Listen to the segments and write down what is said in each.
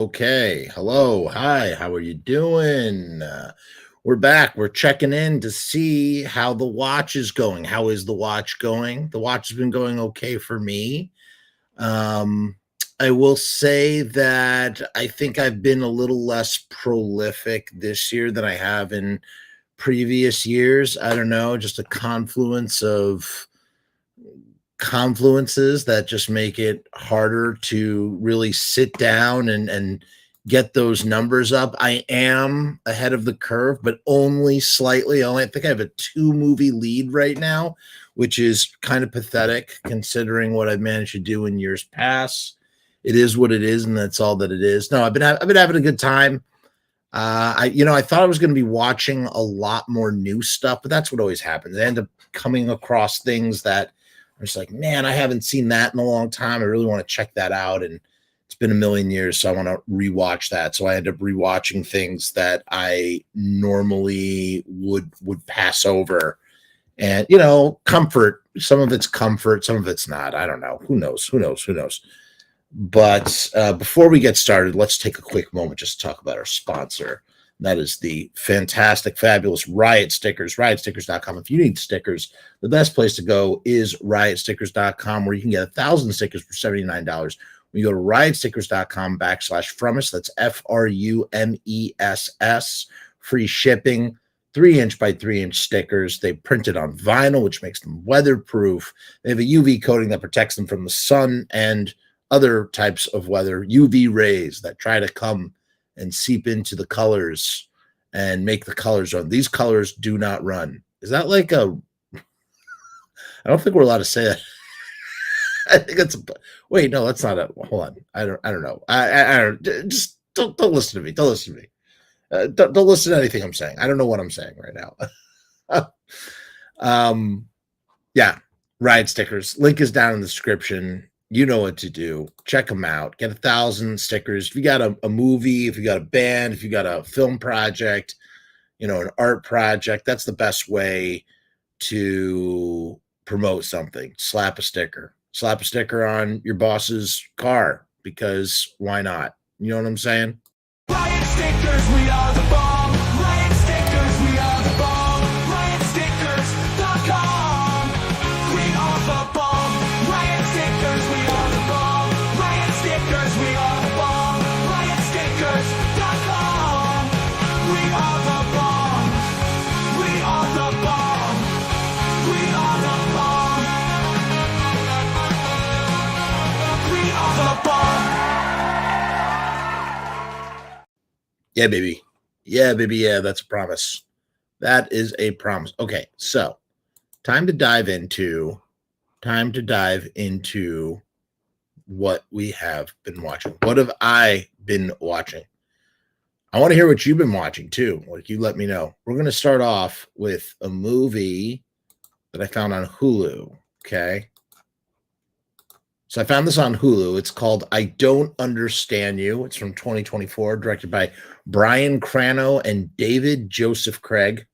Okay. Hello. Hi. How are you doing? We're back. We're checking in to see how the watch is going. How is the watch going? The watch has been going okay for me. Um, I will say that I think I've been a little less prolific this year than I have in previous years. I don't know, just a confluence of confluences that just make it harder to really sit down and get those numbers up. I am ahead of the curve, but only slightly. I think I have a 2 movie lead right now, which is kind of pathetic considering what I've managed to do in years past. It is what it is, and that's all that it is. No, I've been having a good time. I thought I was going to be watching a lot more new stuff, but that's what always happens. I end up coming across things that I'm just like, man, I haven't seen that in a long time. I really want to check that out, and it's been a million years, so I want to rewatch that. So I end up rewatching things that I normally would pass over, and comfort. Some of it's comfort, some of it's not. I don't know. Who knows? Who knows? Who knows? But before we get started, let's take a quick moment just to talk about our sponsor. That is the fantastic, fabulous Riot Stickers, riotstickers.com. If you need stickers, the best place to go is riotstickers.com, where you can get 1,000 stickers for $79. When you go to riotstickers.com/Frumess, that's FRUMESS, free shipping, 3-inch by 3-inch stickers. They printed on vinyl, which makes them weatherproof. They have a UV coating that protects them from the sun and other types of weather, UV rays that try to come and seep into the colors and make the colors run. These colors do not run. Is that like a? I don't think we're allowed to say that. I think it's a. Wait, no, that's not a. Hold on. I don't know. I don't. Just don't listen to me. Don't listen to me. Don't listen to anything I'm saying. I don't know what I'm saying right now. Yeah, Riot Stickers. Link is down in the description. You know what to do. Check them out. Get 1,000 stickers. If you got a movie, if you got a band, if you got a film project, an art project, that's the best way to promote something. Slap a sticker. Slap a sticker on your boss's car, because why not? You know what I'm saying? Riot Stickers, we are the bomb. Riot Stickers, we are the bomb. RiotStickers.com. We are the bomb. Riot Stickers, we are the bomb. Riot Stickers, we are the bomb. RiotStickers.com. We are the bomb. We are the bomb. We are the bomb. We are the bomb. Yeah, baby. Yeah, baby. Yeah, that's a promise. That is a promise. Okay, so time to dive into what we have been watching. What have I been watching? I want to hear what you've been watching too. Like, you let me know. We're going to start off with a movie that I found on Hulu. Okay. So I found this on Hulu. It's called I Don't Understand You. It's from 2024, directed by Brian Crano and David Joseph Craig.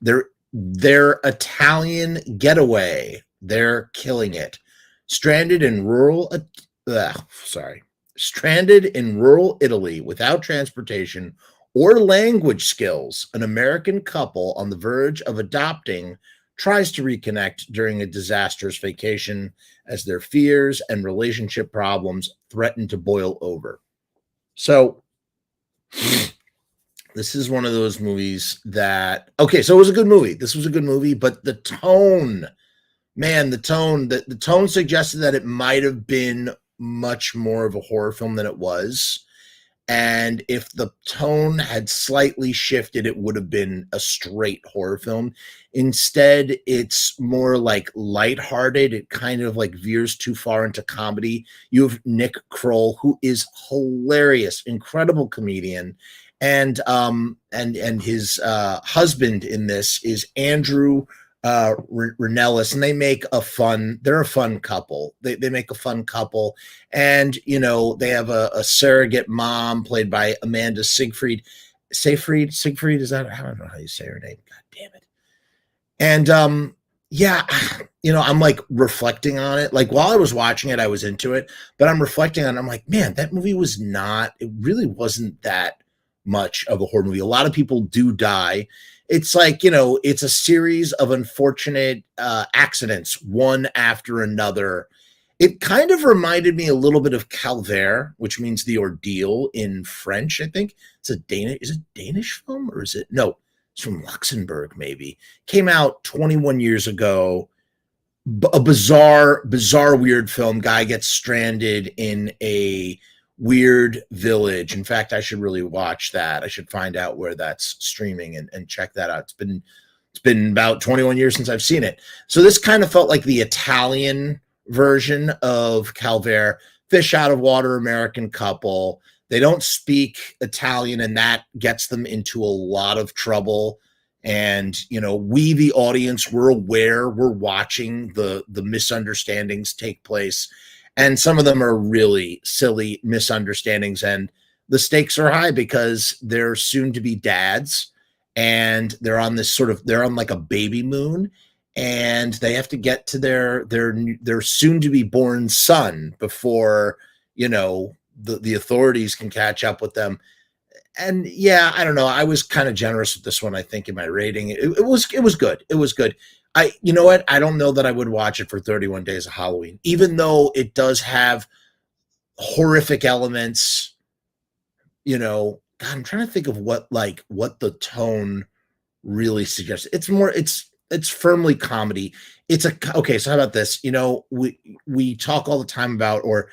Their Italian getaway. They're killing it. Stranded in rural Italy without transportation or language skills, an American couple on the verge of adopting tries to reconnect during a disastrous vacation as their fears and relationship problems threaten to boil over. So this is one of those movies that, okay, so it was a good movie. This was a good movie, but the tone, man, the tone suggested that it might have been much more of a horror film than it was. And if the tone had slightly shifted, it would have been a straight horror film. Instead, it's more like lighthearted. It kind of like veers too far into comedy. You have Nick Kroll, who is hilarious, incredible comedian, and his husband in this is Andrew Ranellis, and they're a fun couple. They make a fun couple, and they have a surrogate mom played by Amanda Siegfried. Siegfried, is that? I don't know how you say her name. God damn it. And Yeah, I'm like reflecting on it. Like while I was watching it, I was into it, but I'm reflecting on it. I'm like, man, that movie was not, it really wasn't that much of a horror movie. A lot of people do die. It's like, it's a series of unfortunate accidents, one after another. It kind of reminded me a little bit of Calvaire, which means the ordeal in French, I think. Is it Danish film or is it? No, it's from Luxembourg, maybe. Came out 21 years ago. A bizarre, weird film. Guy gets stranded in a weird village. In fact, I should really watch that. I should find out where that's streaming and check that out. It's been about 21 years since I've seen it. So this kind of felt like the Italian version of Calvaire. Fish out of water, American couple. They don't speak Italian, and that gets them into a lot of trouble. And we, the audience, we're aware, we're watching the misunderstandings take place, and some of them are really silly misunderstandings, and the stakes are high because they're soon to be dads, and they're on like a baby moon, and they have to get to their soon to be born son before the authorities can catch up with them. And yeah, I don't know. I was kind of generous with this one, I think, in my rating. It was good. It was good. You know what? I don't know that I would watch it for 31 Days of Halloween, even though it does have horrific elements. God, I'm trying to think of what the tone really suggests. It's firmly comedy. Okay. So how about this? We talk all the time about, or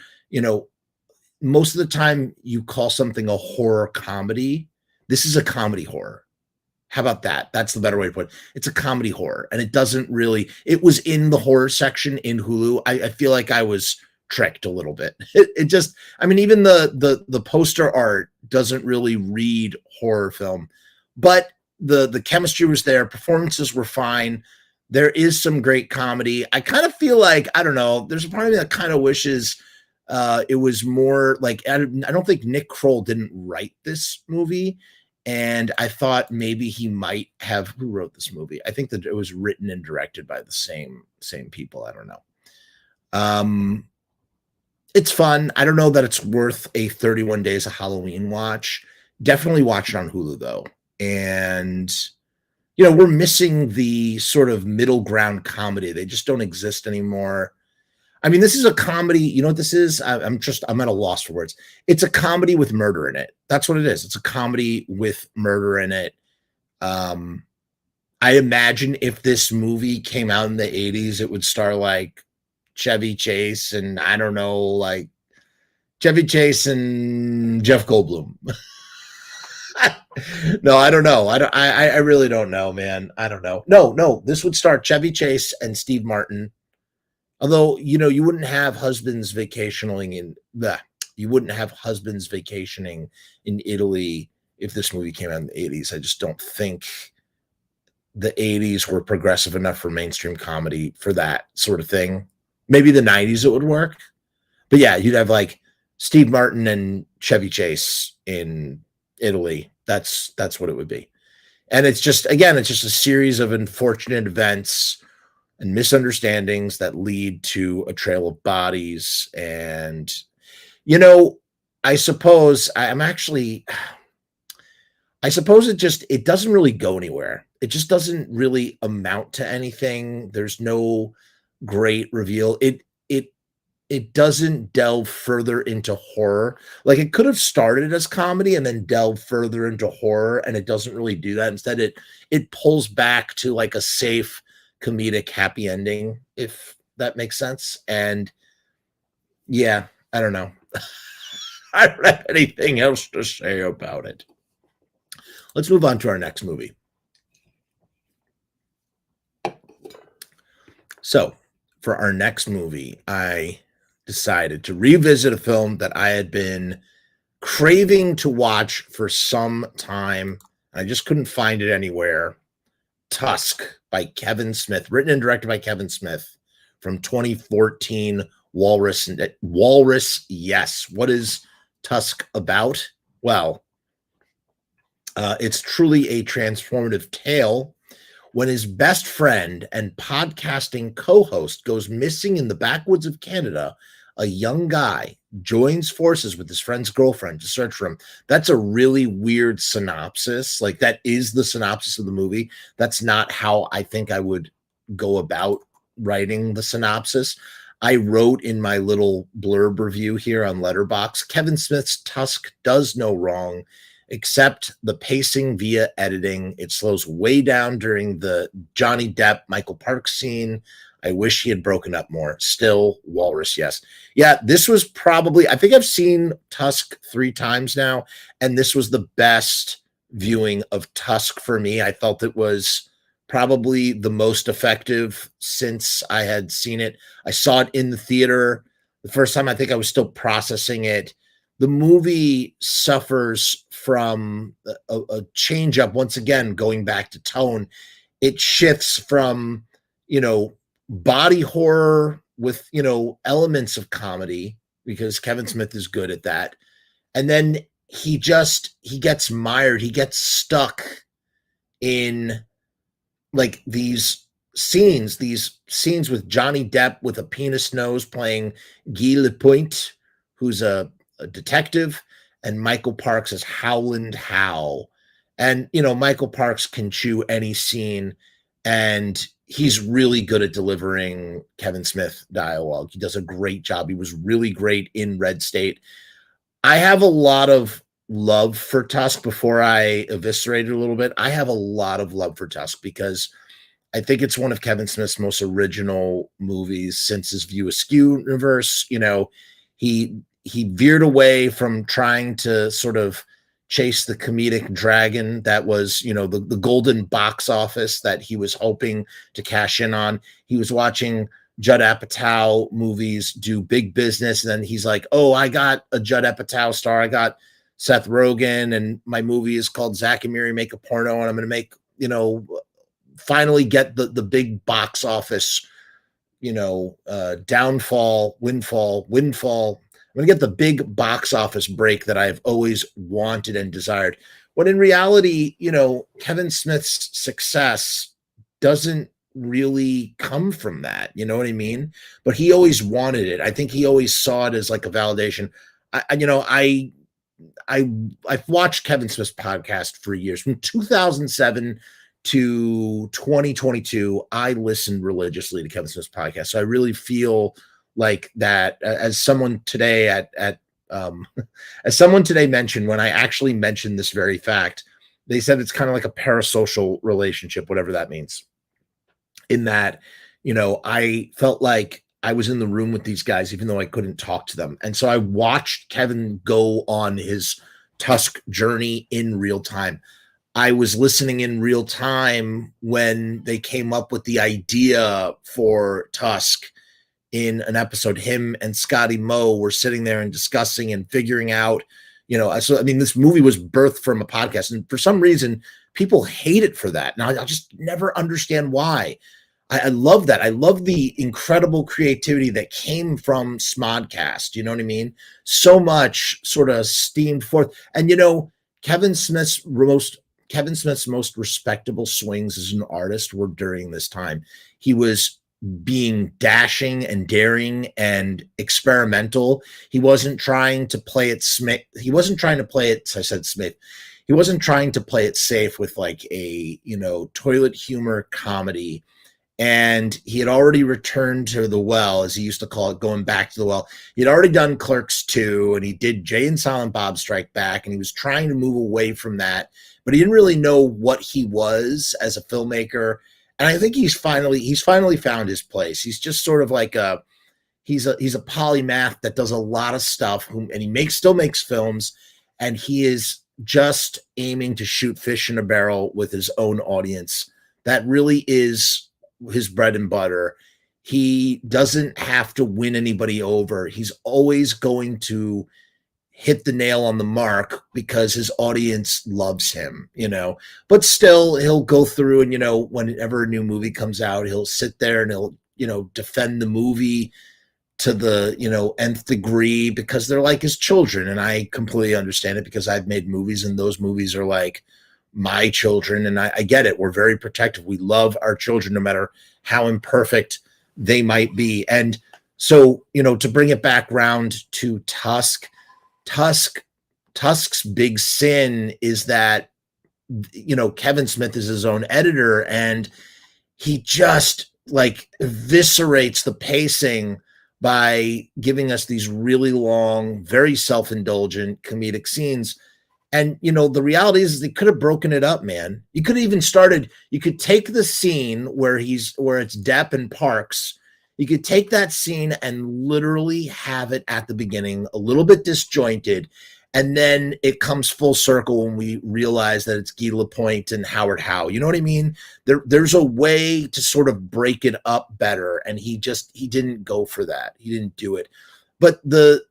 most of the time you call something a horror comedy. This is a comedy horror. How about that? That's the better way to put it. It's a comedy horror, and it was in the horror section in Hulu. I feel like I was tricked a little bit. It just, even the poster art doesn't really read horror film, but the chemistry was there. Performances were fine. There is some great comedy. I kind of feel like, I don't know, there's a part of me that kind of wishes it was more like, I don't think Nick Kroll didn't write this movie. And I thought maybe he might have. Who wrote this movie? I think that it was written and directed by the same people. I don't know. It's fun. I don't know that it's worth a 31 Days of Halloween watch. Definitely watch it on Hulu though. And we're missing the sort of middle ground comedy. They just don't exist anymore. This is a comedy. You know what this is? I'm at a loss for words. It's a comedy with murder in it. That's what it is. It's a comedy with murder in it. I imagine if this movie came out in the 80s, it would star like Chevy Chase and I don't know, like Chevy Chase and Jeff Goldblum. No, I don't know. I really don't know, man. I don't know. No, this would star Chevy Chase and Steve Martin. Although, you wouldn't have husbands vacationing in Italy if this movie came out in the 80s. I just don't think the 80s were progressive enough for mainstream comedy for that sort of thing. Maybe the 90s it would work. But yeah, you'd have like Steve Martin and Chevy Chase in Italy. That's what it would be. And it's just a series of unfortunate events and misunderstandings that lead to a trail of bodies. And, I suppose it doesn't really go anywhere. It just doesn't really amount to anything. There's no great reveal. It doesn't delve further into horror. Like it could have started as comedy and then delved further into horror, and it doesn't really do that. Instead, it pulls back to like a safe comedic happy ending, if that makes sense. And yeah, I don't know. I don't have anything else to say about it. Let's move on to our next movie. So for our next movie, I decided to revisit a film that I had been craving to watch for some time. I just couldn't find it anywhere. Tusk by Kevin Smith, written and directed by Kevin Smith, from 2014. Walrus. Yes. What is Tusk about? Well, it's truly a transformative tale when his best friend and podcasting co-host goes missing in the backwoods of Canada, a young guy joins forces with his friend's girlfriend to search for him. That's a really weird synopsis. Like, that is the synopsis of the movie. That's not how I think I would go about writing the synopsis. I wrote in my little blurb review here on Letterboxd, Kevin Smith's Tusk does no wrong except the pacing via editing. It slows way down during the Johnny Depp, Michael Parks scene. I wish he had broken up more. Still, Walrus, yes. Yeah, this was probably, I think I've seen Tusk 3 times now, and this was the best viewing of Tusk for me. I felt it was probably the most effective since I had seen it. I saw it in the theater. The first time, I think I was still processing it. The movie suffers from a change up, once again, going back to tone. It shifts from, body horror with, elements of comedy, because Kevin Smith is good at that. And then he gets mired. He gets stuck in like these scenes with Johnny Depp with a penis nose playing Guy Lapointe, who's a detective, and Michael Parks as Howland Howe. And, Michael Parks can chew any scene, and he's really good at delivering Kevin Smith dialogue. He does a great job. He was really great in Red State. I have a lot of love for Tusk. Before I eviscerate it a little bit, I have a lot of love for Tusk because I think it's one of Kevin Smith's most original movies since his View Askew universe. He veered away from trying to sort of chase the comedic dragon that was, the golden box office that he was hoping to cash in on. He was watching Judd Apatow movies do big business, and then he's like, oh, I got a Judd Apatow star. I got Seth Rogen, and my movie is called Zach and Miri Make a Porno, and I'm going to make, finally get the big box office, downfall, windfall. I'm going to get the big box office break that I've always wanted and desired. When in reality, Kevin Smith's success doesn't really come from that. You know what I mean? But he always wanted it. I think he always saw it as like a validation. I've watched Kevin Smith's podcast for years. From 2007 to 2022, I listened religiously to Kevin Smith's podcast. So I really feel like that, as someone today as someone today mentioned, when I actually mentioned this very fact, they said it's kind of like a parasocial relationship, whatever that means. In that, I felt like I was in the room with these guys, even though I couldn't talk to them. And so I watched Kevin go on his Tusk journey in real time. I was listening in real time when they came up with the idea for Tusk. In an episode, him and Scotty Moe were sitting there and discussing and figuring out, this movie was birthed from a podcast, and for some reason people hate it for that. Now I just never understand why. I love that. I love the incredible creativity that came from Smodcast. You know what I mean? So much sort of steamed forth. And Kevin Smith's most respectable swings as an artist were during this time. He was being dashing and daring and experimental. He wasn't trying to play it Smith. He wasn't trying to play it, I said Smith. He wasn't trying to play it safe with like a, toilet humor comedy. And he had already returned to the well, as he used to call it, going back to the well. He had already done Clerks 2, and he did Jay and Silent Bob Strike Back, and he was trying to move away from that, but he didn't really know what he was as a filmmaker. And I think he's finally found his place. He's just sort of like he's a polymath that does a lot of stuff, and he still makes films, and he is just aiming to shoot fish in a barrel with his own audience. That really is his bread and butter. He doesn't have to win anybody over. He's always going to hit the nail on the mark because his audience loves him, but still he'll go through and, whenever a new movie comes out, he'll sit there and he'll, defend the movie to the, nth degree because they're like his children. And I completely understand it because I've made movies and those movies are like my children. And I get it. We're very protective. We love our children, no matter how imperfect they might be. And so, to bring it back round to Tusk, Tusk's big sin is that, Kevin Smith is his own editor, and he just like eviscerates the pacing by giving us these really long, very self-indulgent comedic scenes. And the reality is they could have broken it up, man. You could have even started, you could take the scene where it's Depp and Parks. You could take that scene and literally have it at the beginning, a little bit disjointed, and then it comes full circle when we realize that it's Guy Lapointe and Howard Howe. You know what I mean? There's a way to sort of break it up better, and he didn't go for that. He didn't do it. But the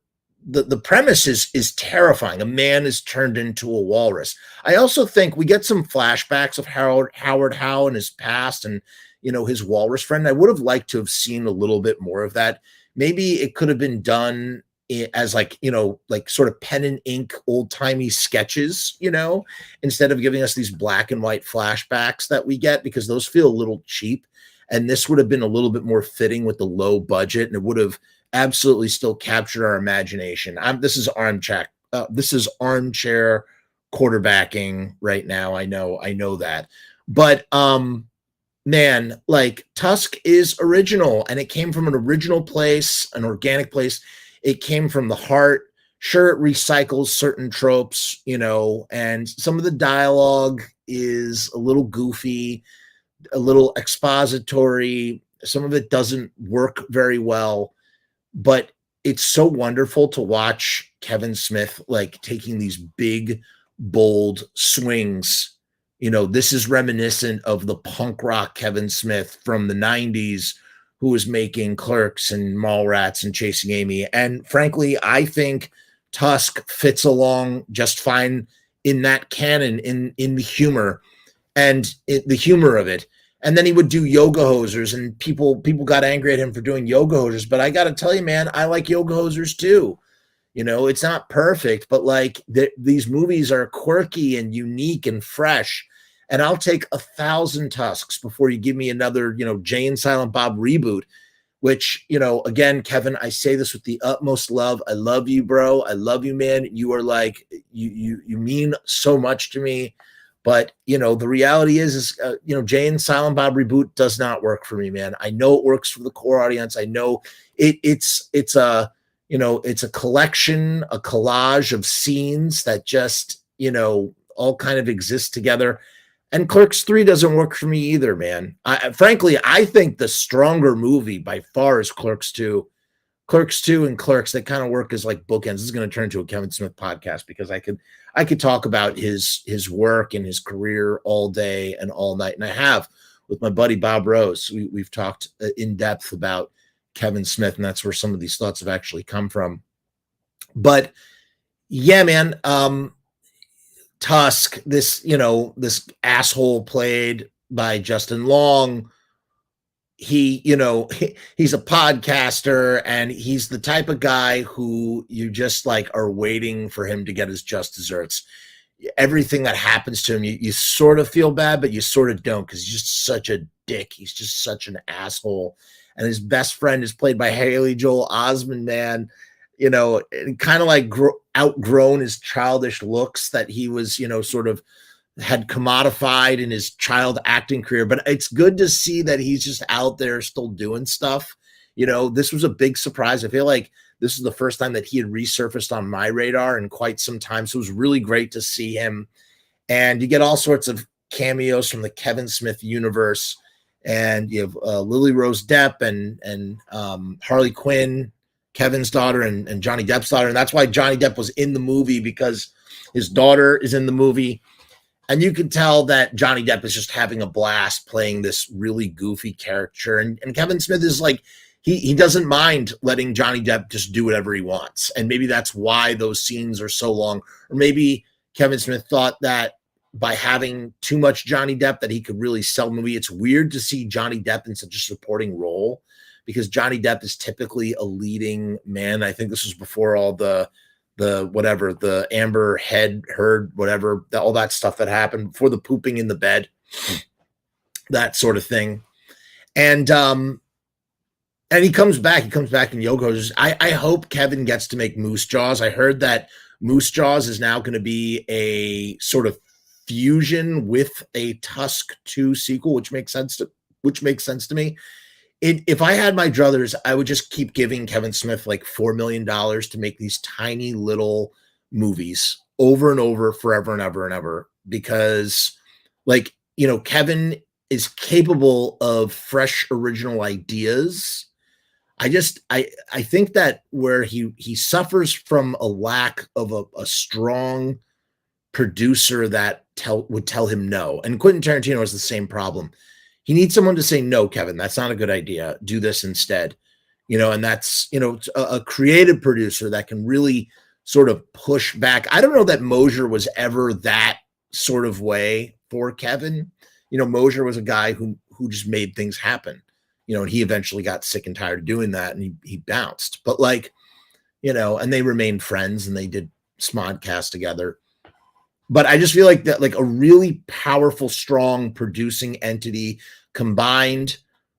premise is terrifying. A man is turned into a walrus. I also think we get some flashbacks of Howard Howe and his past, and his walrus friend. I would have liked to have seen a little bit more of that. Maybe it could have been done as like sort of pen and ink old-timey sketches, instead of giving us these black and white flashbacks that we get, because those feel a little cheap. And this would have been a little bit more fitting with the low budget, and it would have absolutely still captured our imagination. This is armchair quarterbacking right now. I know that. But man, like, Tusk is original, and it came from an original place, an organic place. It came from the heart. Sure, it recycles certain tropes, and some of the dialogue is a little goofy, a little expository. Some of it doesn't work very well, but it's so wonderful to watch Kevin Smith like taking these big, bold swings. This is reminiscent of the punk rock Kevin Smith from the 90s, who was making Clerks and Mallrats and Chasing Amy. And frankly, I think Tusk fits along just fine in that canon, in the humor and the humor of it. And then he would do Yoga Hosers, and people got angry at him for doing Yoga Hosers. But I got to tell you, man, I like Yoga Hosers too. It's not perfect, but like these movies are quirky and unique and fresh. And I'll take 1,000 Tusks before you give me another, Jay and Silent Bob reboot, which, again, Kevin, I say this with the utmost love. I love you, bro. I love you, man. You are like, you mean so much to me. But, the reality is Jay and Silent Bob reboot does not work for me, man. I know it works for the core audience. I know it's a collection, a collage of scenes that just, all kind of exist together. And Clerks 3 doesn't work for me either, man. Frankly, I think the stronger movie by far is Clerks 2. Clerks 2 and Clerks, they kind of work as like bookends. This is going to turn into a Kevin Smith podcast, because I could talk about his work and his career all day and all night. And I have with my buddy Bob Rose. We've talked in depth about Kevin Smith, and that's where some of these thoughts have actually come from. But yeah, man, Tusk, this asshole played by Justin Long, he's a podcaster, and he's the type of guy who you just like are waiting for him to get his just desserts. Everything that happens to him, you sort of feel bad, but you sort of don't, because he's just such a dick. He's just such an asshole. And his best friend is played by Haley Joel Osment, man. Kind of like outgrown his childish looks that he was, sort of had commodified in his child acting career. But it's good to see that he's just out there still doing stuff. This was a big surprise. I feel like this is the first time that he had resurfaced on my radar in quite some time. So it was really great to see him. And you get all sorts of cameos from the Kevin Smith universe. And you have Lily Rose Depp and Harley Quinn, Kevin's daughter, and Johnny Depp's daughter. And that's why Johnny Depp was in the movie, because his daughter is in the movie. And you can tell that Johnny Depp is just having a blast playing this really goofy character. And Kevin Smith is like, he doesn't mind letting Johnny Depp just do whatever he wants. And maybe that's why those scenes are so long. Or maybe Kevin Smith thought that by having too much Johnny Depp that he could really sell the movie. It's weird to see Johnny Depp in such a supporting role, because Johnny Depp is typically a leading man. I think this was before all the the Amber Heard, whatever, all that stuff that happened before the pooping in the bed, that sort of thing. And he comes back and Yoko's. I hope Kevin gets to make Moose Jaws. I heard that Moose Jaws is now going to be a sort of fusion with a Tusk 2 sequel, which makes sense to me. If I had my druthers, I would just keep giving Kevin Smith like $4 million to make these tiny little movies over and over, forever and ever and ever, because, like, Kevin is capable of fresh, original ideas. I think that where he suffers from a lack of a strong producer that would tell him no. And Quentin Tarantino has the same problem. He needs someone to say, no, Kevin, that's not a good idea. Do this instead. And that's, a creative producer that can really sort of push back. I don't know that Mosier was ever that sort of way for Kevin. Mosier was a guy who just made things happen, and he eventually got sick and tired of doing that, and he bounced. But and they remained friends, and they did Smodcast together. But I just feel like that, like a really powerful, strong producing entity combined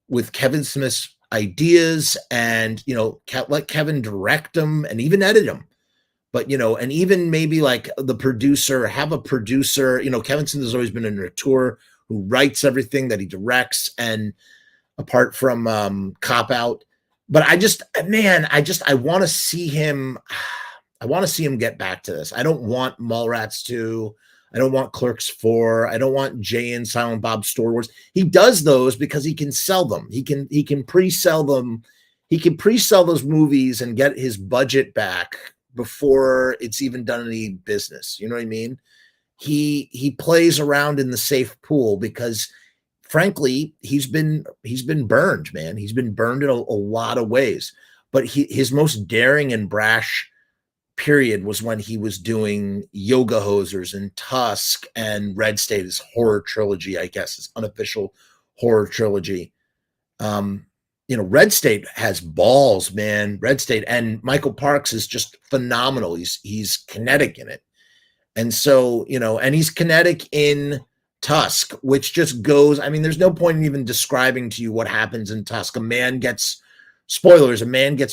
with Kevin Smith's ideas, and let Kevin direct them and even edit them. But and even maybe like the producer, have a producer. Kevin Smith has always been an auteur who writes everything that he directs, and apart from Cop Out. But I want to see him. I want to see him get back to this. I don't want Mallrats 2. I don't want Clerks 4. I don't want Jay and Silent Bob Store Wars. He does those because he can sell them. He can pre-sell them. He can pre-sell those movies and get his budget back before it's even done any business. You know what I mean? He plays around in the safe pool because, frankly, he's been burned, man. He's been burned in a lot of ways. But his most daring and brash period was when he was doing Yoga Hosers and Tusk and Red State, his horror trilogy, I guess, his unofficial horror trilogy. Red State has balls, man. Red State, and Michael Parks is just phenomenal. He's kinetic in it. And so, and he's kinetic in Tusk, which just goes, I mean, there's no point in even describing to you what happens in Tusk. A man gets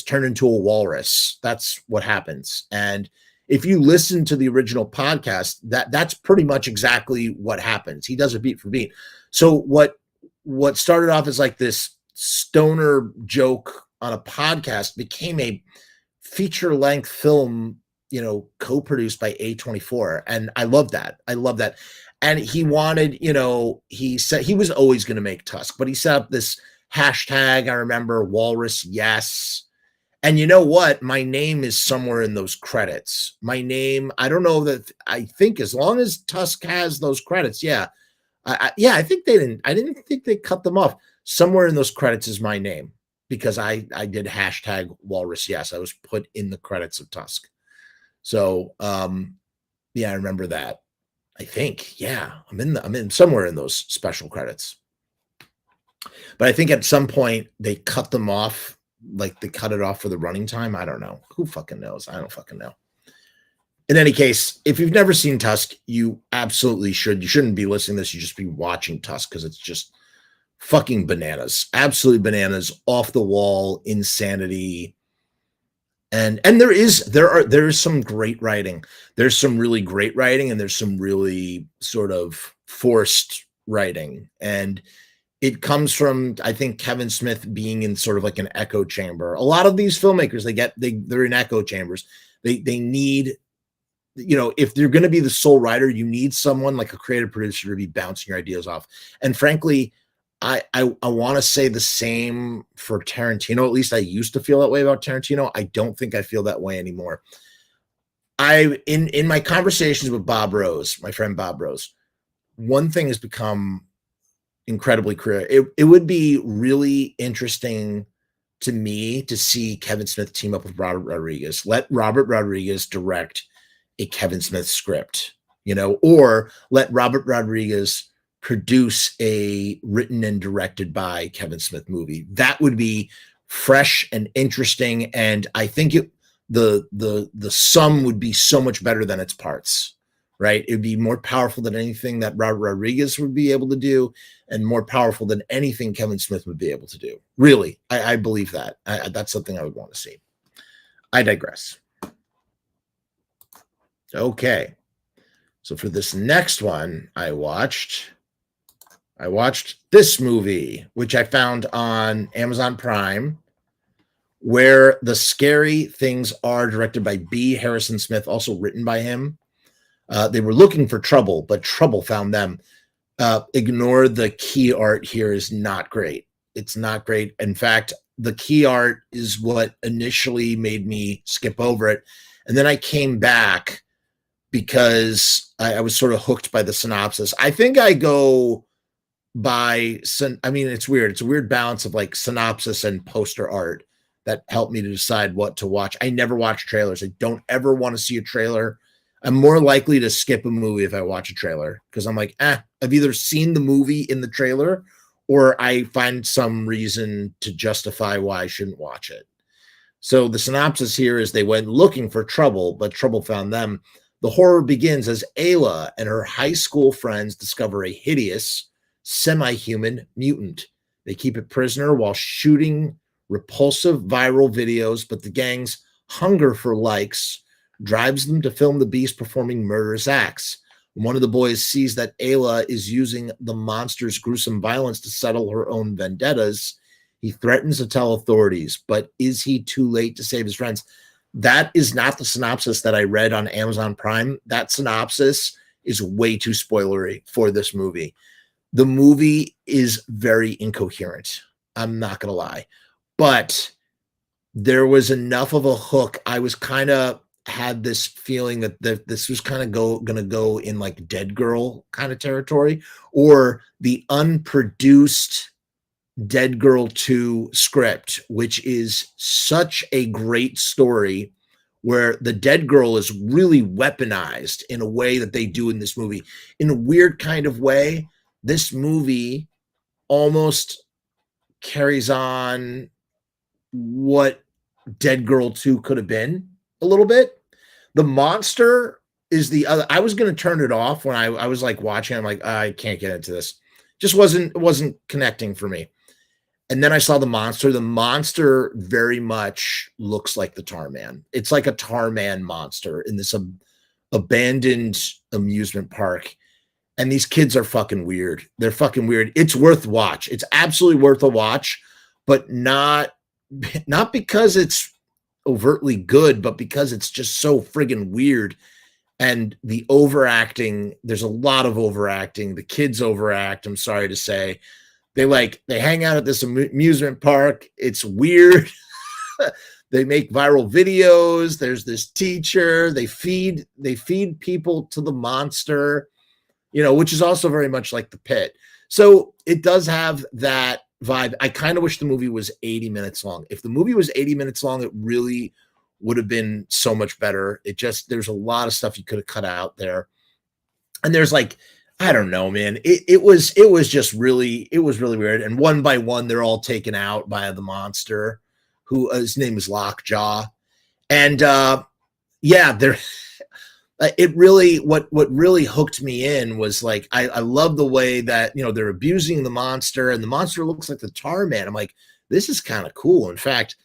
turned into a walrus. That's what happens. And if you listen to the original podcast, that's pretty much exactly what happens. He does it beat for beat. So what started off as like this stoner joke on a podcast became a feature-length film, co-produced by A24. And I love that. And he wanted, he said he was always going to make Tusk, but he set up this hashtag, I remember, Walrus Yes. And you know what? My name is somewhere in those credits. My name, I don't know that, I think as long as Tusk has those credits, yeah. I didn't think they cut them off. Somewhere in those credits is my name because I did hashtag Walrus Yes. I was put in the credits of Tusk. So, yeah, I remember that. I think, yeah, I'm in somewhere in those special credits. But I think at some point they cut them off, like they cut it off for the running time. I don't know. Who fucking knows? I don't fucking know. In any case, if you've never seen Tusk, you absolutely should. You shouldn't be listening to this. You just be watching Tusk because it's just fucking bananas. Absolutely bananas, off the wall, insanity. And there is some great writing. There's some really great writing, and there's some really sort of forced writing. And it comes from, I think, Kevin Smith being in sort of like an echo chamber. A lot of these filmmakers, they're in echo chambers. They need, if they're going to be the sole writer, you need someone like a creative producer to be bouncing your ideas off. And frankly, I want to say the same for Tarantino. At least I used to feel that way about Tarantino. I don't think I feel that way anymore. In my conversations with Bob Rose, my friend Bob Rose, one thing has become incredibly clear. It would be really interesting to me to see Kevin Smith team up with Robert Rodriguez. Let Robert Rodriguez direct a Kevin Smith script, or let Robert Rodriguez produce a written and directed by Kevin Smith movie. That would be fresh and interesting. And I think the sum would be so much better than its parts, right? It'd be more powerful than anything that Robert Rodriguez would be able to do, and more powerful than anything Kevin Smith would be able to do. Really, I believe that. That's something I would want to see. I digress. Okay. So for this next one, I watched this movie, which I found on Amazon Prime, Where the Scary Things Are, directed by B. Harrison Smith, also written by him. They were looking for trouble, but trouble found them. Ignore the key art here is not great. It's not great. In fact, the key art is what initially made me skip over it. And then I came back because I was sort of hooked by the synopsis. I think I go by, I mean, it's weird. It's a weird balance of like synopsis and poster art that helped me to decide what to watch. I never watch trailers. I don't ever want to see a trailer. I'm more likely to skip a movie if I watch a trailer because I'm like, I've either seen the movie in the trailer or I find some reason to justify why I shouldn't watch it. So the synopsis here is they went looking for trouble, but trouble found them. The horror begins as Ayla and her high school friends discover a hideous, semi-human mutant. They keep it prisoner while shooting repulsive viral videos, but the gang's hunger for likes drives them to film the beast performing murderous acts. One of the boys sees that Ayla is using the monster's gruesome violence to settle her own vendettas. He threatens to tell authorities, but is he too late to save his friends? That is not the synopsis that I read on Amazon Prime. That synopsis is way too spoilery for this movie. The movie is very incoherent. I'm not going to lie. But there was enough of a hook. I was kind of had this feeling that this was kind of going to go in like Dead Girl kind of territory, or the unproduced Dead Girl 2 script, which is such a great story where the dead girl is really weaponized in a way that they do in this movie. In a weird kind of way, this movie almost carries on what Dead Girl 2 could have been a little bit. The monster is the other. I was going to turn it off when I was like watching. I'm like, I can't get into this. Just wasn't connecting for me. And then I saw the monster. The monster very much looks like the Tar Man. It's like a Tar Man monster in this abandoned amusement park. And these kids are fucking weird. They're fucking weird. It's worth a watch. It's absolutely worth a watch, but not because it's overtly good, but because it's just so friggin' weird. And the overacting, there's a lot of overacting. The kids overact, I'm sorry to say. They hang out at this amusement park. It's weird. They make viral videos. There's this teacher. They feed people to the monster, which is also very much like The Pit. So it does have that vibe. I kind of wish the movie was 80 minutes long. If the movie was 80 minutes long, it really would have been so much better. There's a lot of stuff you could have cut out there. And there's like, I don't know, man. It was really weird. And one by one, they're all taken out by the monster, who his name is Lockjaw. And they're it really what really hooked me in was like I love the way that they're abusing the monster, and the monster looks like the Tar Man. I'm like, this is kind of cool. In fact,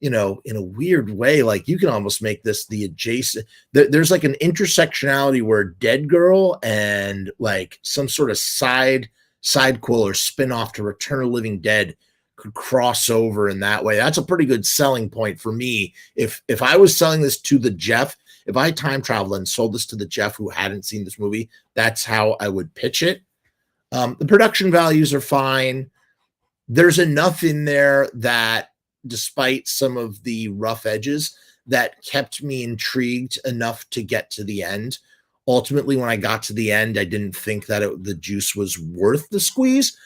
in a weird way, like you can almost make this the adjacent. There's like an intersectionality where Dead Girl and like some sort of side quill or spin-off to Return of the Living Dead could cross over in that way. That's a pretty good selling point for me. If I was selling this to the Jeff, if I time traveled and sold this to the Jeff who hadn't seen this movie, that's how I would pitch it. The production values are fine. There's enough in there that, despite some of the rough edges, that kept me intrigued enough to get to the end. Ultimately, when I got to the end, I didn't think that the juice was worth the squeeze,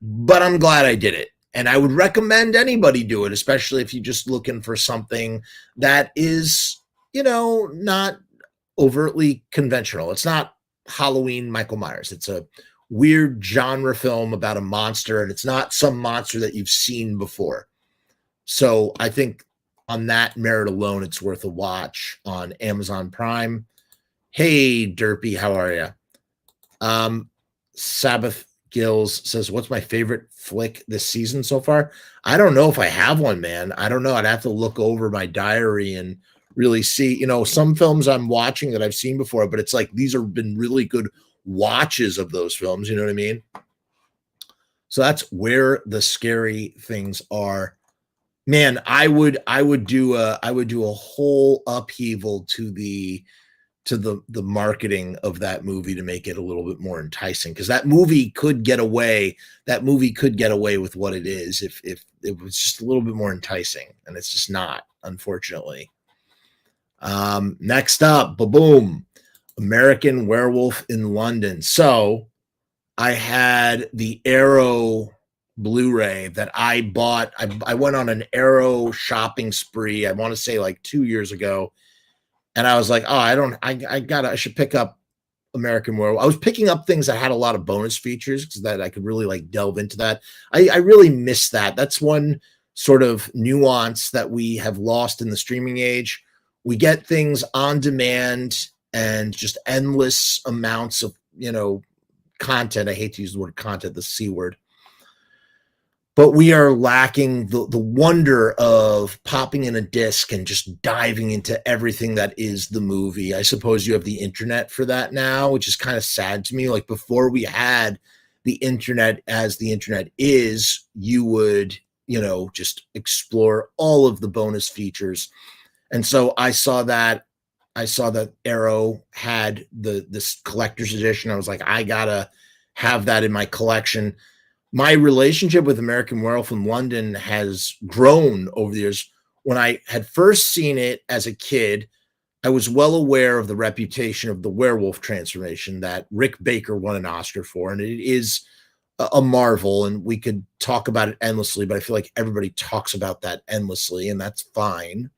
but I'm glad I did it. And I would recommend anybody do it, especially if you're just looking for something that is, not overtly conventional. It's not Halloween Michael Myers. It's a weird genre film about a monster, and it's not some monster that you've seen before. So I think on that merit alone, it's worth a watch on Amazon Prime. Hey, Derpy, how are you? Sabbath Gills says, "What's my favorite flick this season so far?" I don't know if I have one, man. I don't know. I'd have to look over my diary and really see. Some films I'm watching that I've seen before, but it's like these have been really good watches of those films. You know what I mean? So that's where the scary things are. Man, I would do a whole upheaval to the marketing of that movie to make it a little bit more enticing, because that movie could get away with what it is if it was just a little bit more enticing, and it's just not, unfortunately. Next up, boom, American Werewolf in London. So I had the Arrow Blu-ray that I bought. I went on an Arrow shopping spree, I want to say like 2 years ago. And I was like, oh, I should pick up American Werewolf. I was picking up things that had a lot of bonus features because that I could really like delve into that. I really miss that. That's one sort of nuance that we have lost in the streaming age. We get things on demand and just endless amounts of, content. I hate to use the word content, the C word, but we are lacking the wonder of popping in a disc and just diving into everything that is the movie. I suppose you have the internet for that now, which is kind of sad to me. Like before we had the internet as the internet is, you would, just explore all of the bonus features. And so I saw that Arrow had this collector's edition. I was like, I gotta have that in my collection. My relationship with American Werewolf in London has grown over the years. When I had first seen it as a kid, I was well aware of the reputation of the werewolf transformation that Rick Baker won an Oscar for, and it is a marvel, and we could talk about it endlessly, but I feel like everybody talks about that endlessly, and that's fine.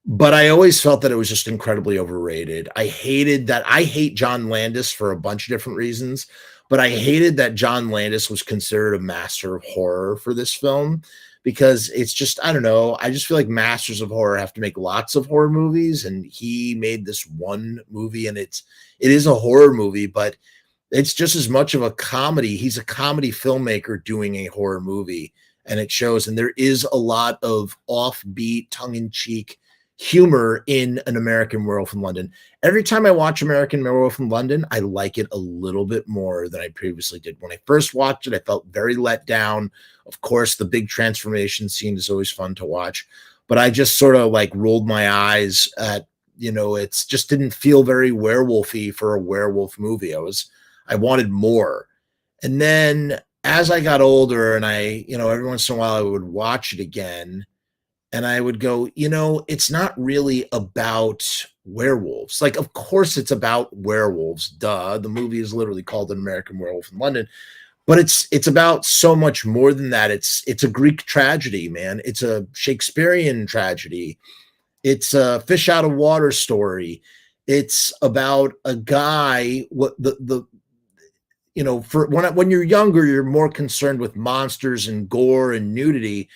But I always felt that it was just incredibly overrated. I hate John Landis for a bunch of different reasons, but I hated that John Landis was considered a master of horror for this film, because it's just, I don't know. I just feel like masters of horror have to make lots of horror movies, and he made this one movie, and it is a horror movie, but it's just as much of a comedy. He's a comedy filmmaker doing a horror movie, and it shows. And there is a lot of offbeat, tongue-in-cheek humor in An American Werewolf in London. Every time I watch American Werewolf in London, I like it a little bit more than I previously did. When I first watched it, I felt very let down. Of course, the big transformation scene is always fun to watch, but I just sort of like rolled my eyes at, it's just didn't feel very werewolfy for a werewolf movie. I wanted more. And then as I got older, and every once in a while I would watch it again, and I would go, it's not really about werewolves. Like, of course it's about werewolves. Duh. The movie is literally called An American Werewolf in London, but it's about so much more than that. It's a Greek tragedy, man. It's a Shakespearean tragedy. It's a fish out of water story. It's about a guy, what the for when you're younger, you're more concerned with monsters and gore and nudity.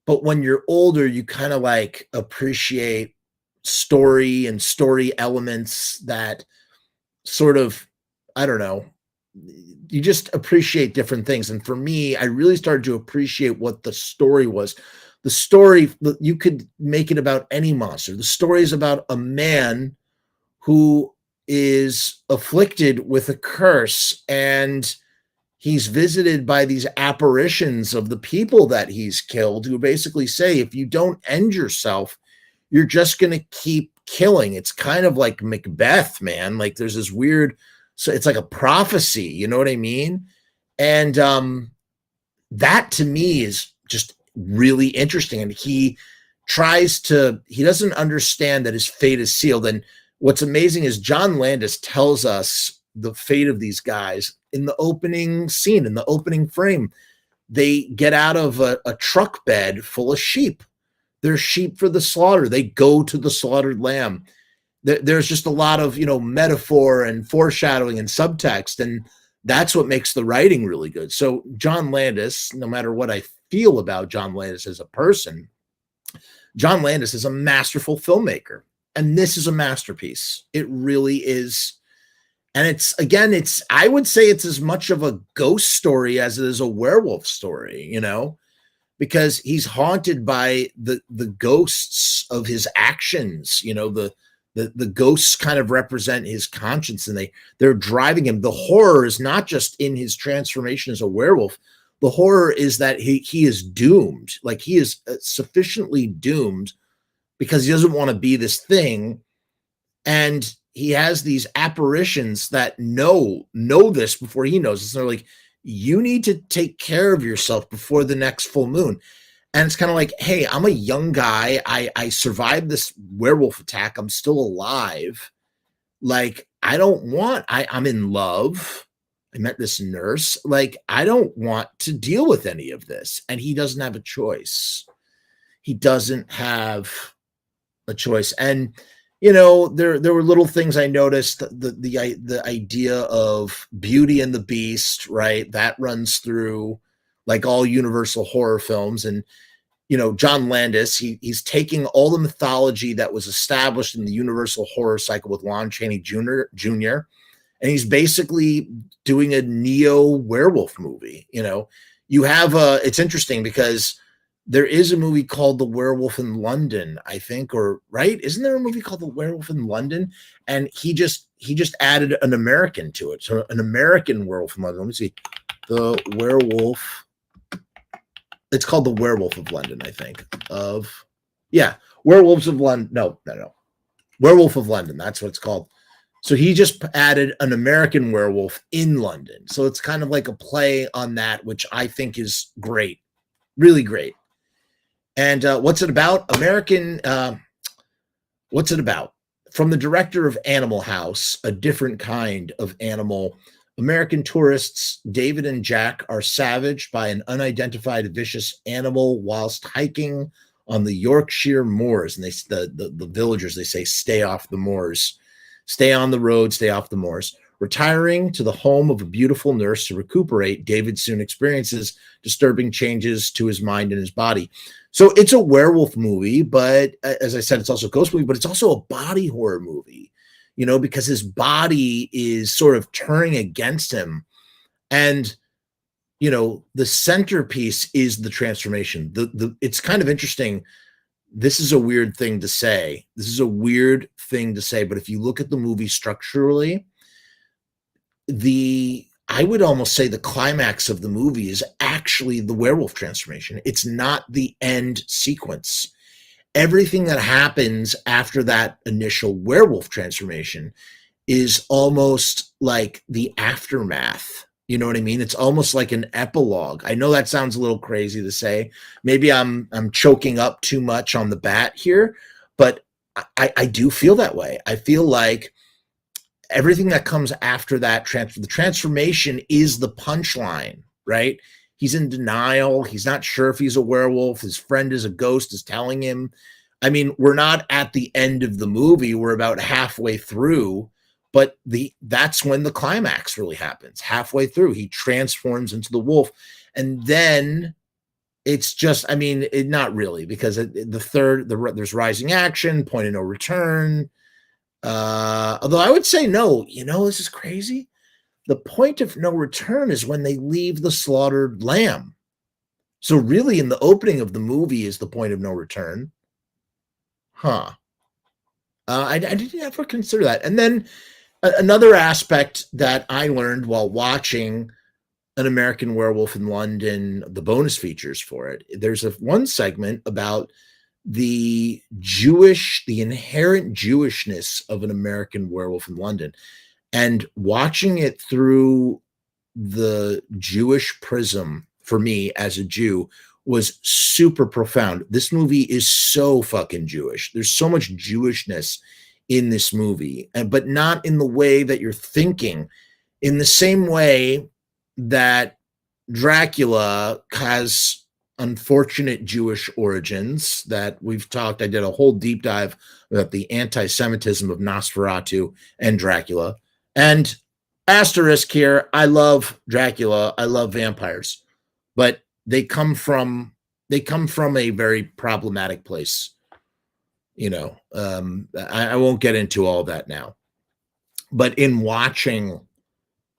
But when you're older, you kind of like appreciate story and story elements that sort of, I don't know, you just appreciate different things. And for me, I really started to appreciate what the story was. The story, you could make it about any monster. The story is about a man who is afflicted with a curse, and he's visited by these apparitions of the people that he's killed, who basically say, if you don't end yourself, you're just going to keep killing. It's kind of like Macbeth, man. Like there's this weird, so it's like a prophecy, you know what I mean? And that to me is just really interesting. And he doesn't understand that his fate is sealed. And what's amazing is John Landis tells us the fate of these guys in the opening scene, in the opening frame. They get out of a truck bed full of sheep. They're sheep for the slaughter. They go to the slaughtered lamb. There's just a lot of, metaphor and foreshadowing and subtext. And that's what makes the writing really good. So John Landis, no matter what I feel about John Landis as a person, John Landis is a masterful filmmaker, and this is a masterpiece. It really is. And it's I would say it's as much of a ghost story as it is a werewolf story, because he's haunted by the ghosts of his actions. The ghosts kind of represent his conscience, and they're driving him. The horror is not just in his transformation as a werewolf. The horror is that he is doomed. Like, he is sufficiently doomed because he doesn't want to be this thing. And he has these apparitions that know this before he knows it. So they're like, you need to take care of yourself before the next full moon. And it's kind of like, hey, I'm a young guy. I survived this werewolf attack. I'm still alive. Like, I'm in love. I met this nurse. Like, I don't want to deal with any of this. And he doesn't have a choice. He doesn't have a choice. And, there were little things I noticed. The idea of Beauty and the Beast, right? That runs through like all Universal horror films. And, John Landis, he's taking all the mythology that was established in the Universal horror cycle with Lon Chaney Jr., and he's basically doing a neo werewolf movie. You have it's interesting because there is a movie called The Werewolf in London, I think, or right? Isn't there a movie called The Werewolf in London? And he just added an American to it. So an American werewolf in London. Let me see. The Werewolf. It's called The Werewolf of London, I think. Werewolves of London. No. Werewolf of London. That's what it's called. So he just added an American werewolf in London. So it's kind of like a play on that, which I think is great. Really great. And what's it about? What's it about? From the director of Animal House, A Different Kind of Animal, American tourists David and Jack are savaged by an unidentified vicious animal whilst hiking on the Yorkshire moors. And the villagers, they say, stay off the moors. Stay on the road, stay off the moors. Retiring to the home of a beautiful nurse to recuperate, David soon experiences disturbing changes to his mind and his body. So it's a werewolf movie, but as I said, it's also a ghost movie, but it's also a body horror movie, because his body is sort of turning against him. And, the centerpiece is the transformation. It's kind of interesting. This is a weird thing to say. But if you look at the movie structurally, I would almost say the climax of the movie is actually the werewolf transformation. It's not the end sequence. Everything that happens after that initial werewolf transformation is almost like the aftermath. You know what I mean? It's almost like an epilogue. I know that sounds a little crazy to say. Maybe I'm choking up too much on the bat here, but I do feel that way. I feel like everything that comes after that the transformation is the punchline, right? He's in denial. He's not sure if he's a werewolf. His friend is a ghost, is telling him. I mean, we're not at the end of the movie. We're about halfway through, but that's when the climax really happens. Halfway through, he transforms into the wolf. And then it's just, not really, because there's rising action, point of no return. Although I would say no, this is crazy. The point of no return is when they leave the slaughtered lamb. So really, in the opening of the movie is the point of no return. Huh. I didn't ever consider that. And then another aspect that I learned while watching An American Werewolf in London, the bonus features for it, there's one segment about the inherent Jewishness of An American Werewolf in London, and watching it through the Jewish prism for me as a Jew was super profound. This movie is so fucking Jewish. There's so much Jewishness in this movie, but not in the way that you're thinking. In the same way that Dracula has unfortunate Jewish origins that we've talked. I did a whole deep dive about the anti-Semitism of Nosferatu and Dracula. And asterisk here, I love Dracula. I love vampires, but they come from a very problematic place. I won't get into all that now. But in watching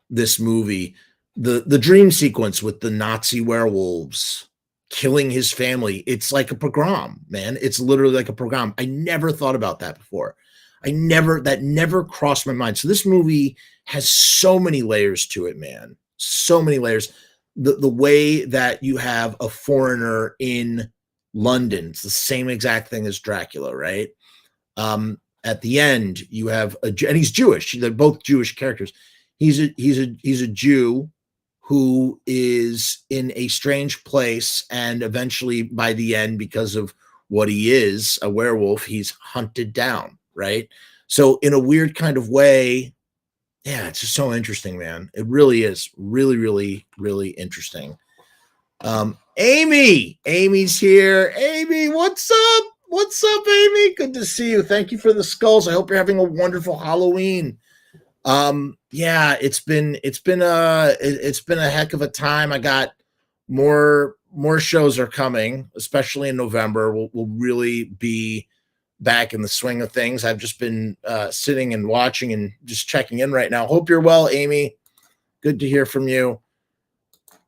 this movie, the dream sequence with the Nazi werewolves killing his family, it's like a pogrom, man. It's literally like a pogrom. I never thought about that before. That never crossed my mind. So this movie has so many layers to it, man. So many layers. The way that you have a foreigner in London, it's the same exact thing as Dracula, right? At the end, you have and he's Jewish. They're both Jewish characters. He's a Jew who is in a strange place, and eventually, by the end, because of what he is, a werewolf, he's hunted down. Right. So, in a weird kind of way, yeah, it's just so interesting, man. It really is, really, really, really interesting. Amy's here. Amy, what's up? What's up, Amy? Good to see you. Thank you for the skulls. I hope you're having a wonderful Halloween. Yeah, it's been a heck of a time. I got more shows are coming, especially in November. We'll really be back in the swing of things. I've just been sitting and watching and just checking in right now. Hope you're well, Amy. Good to hear from you.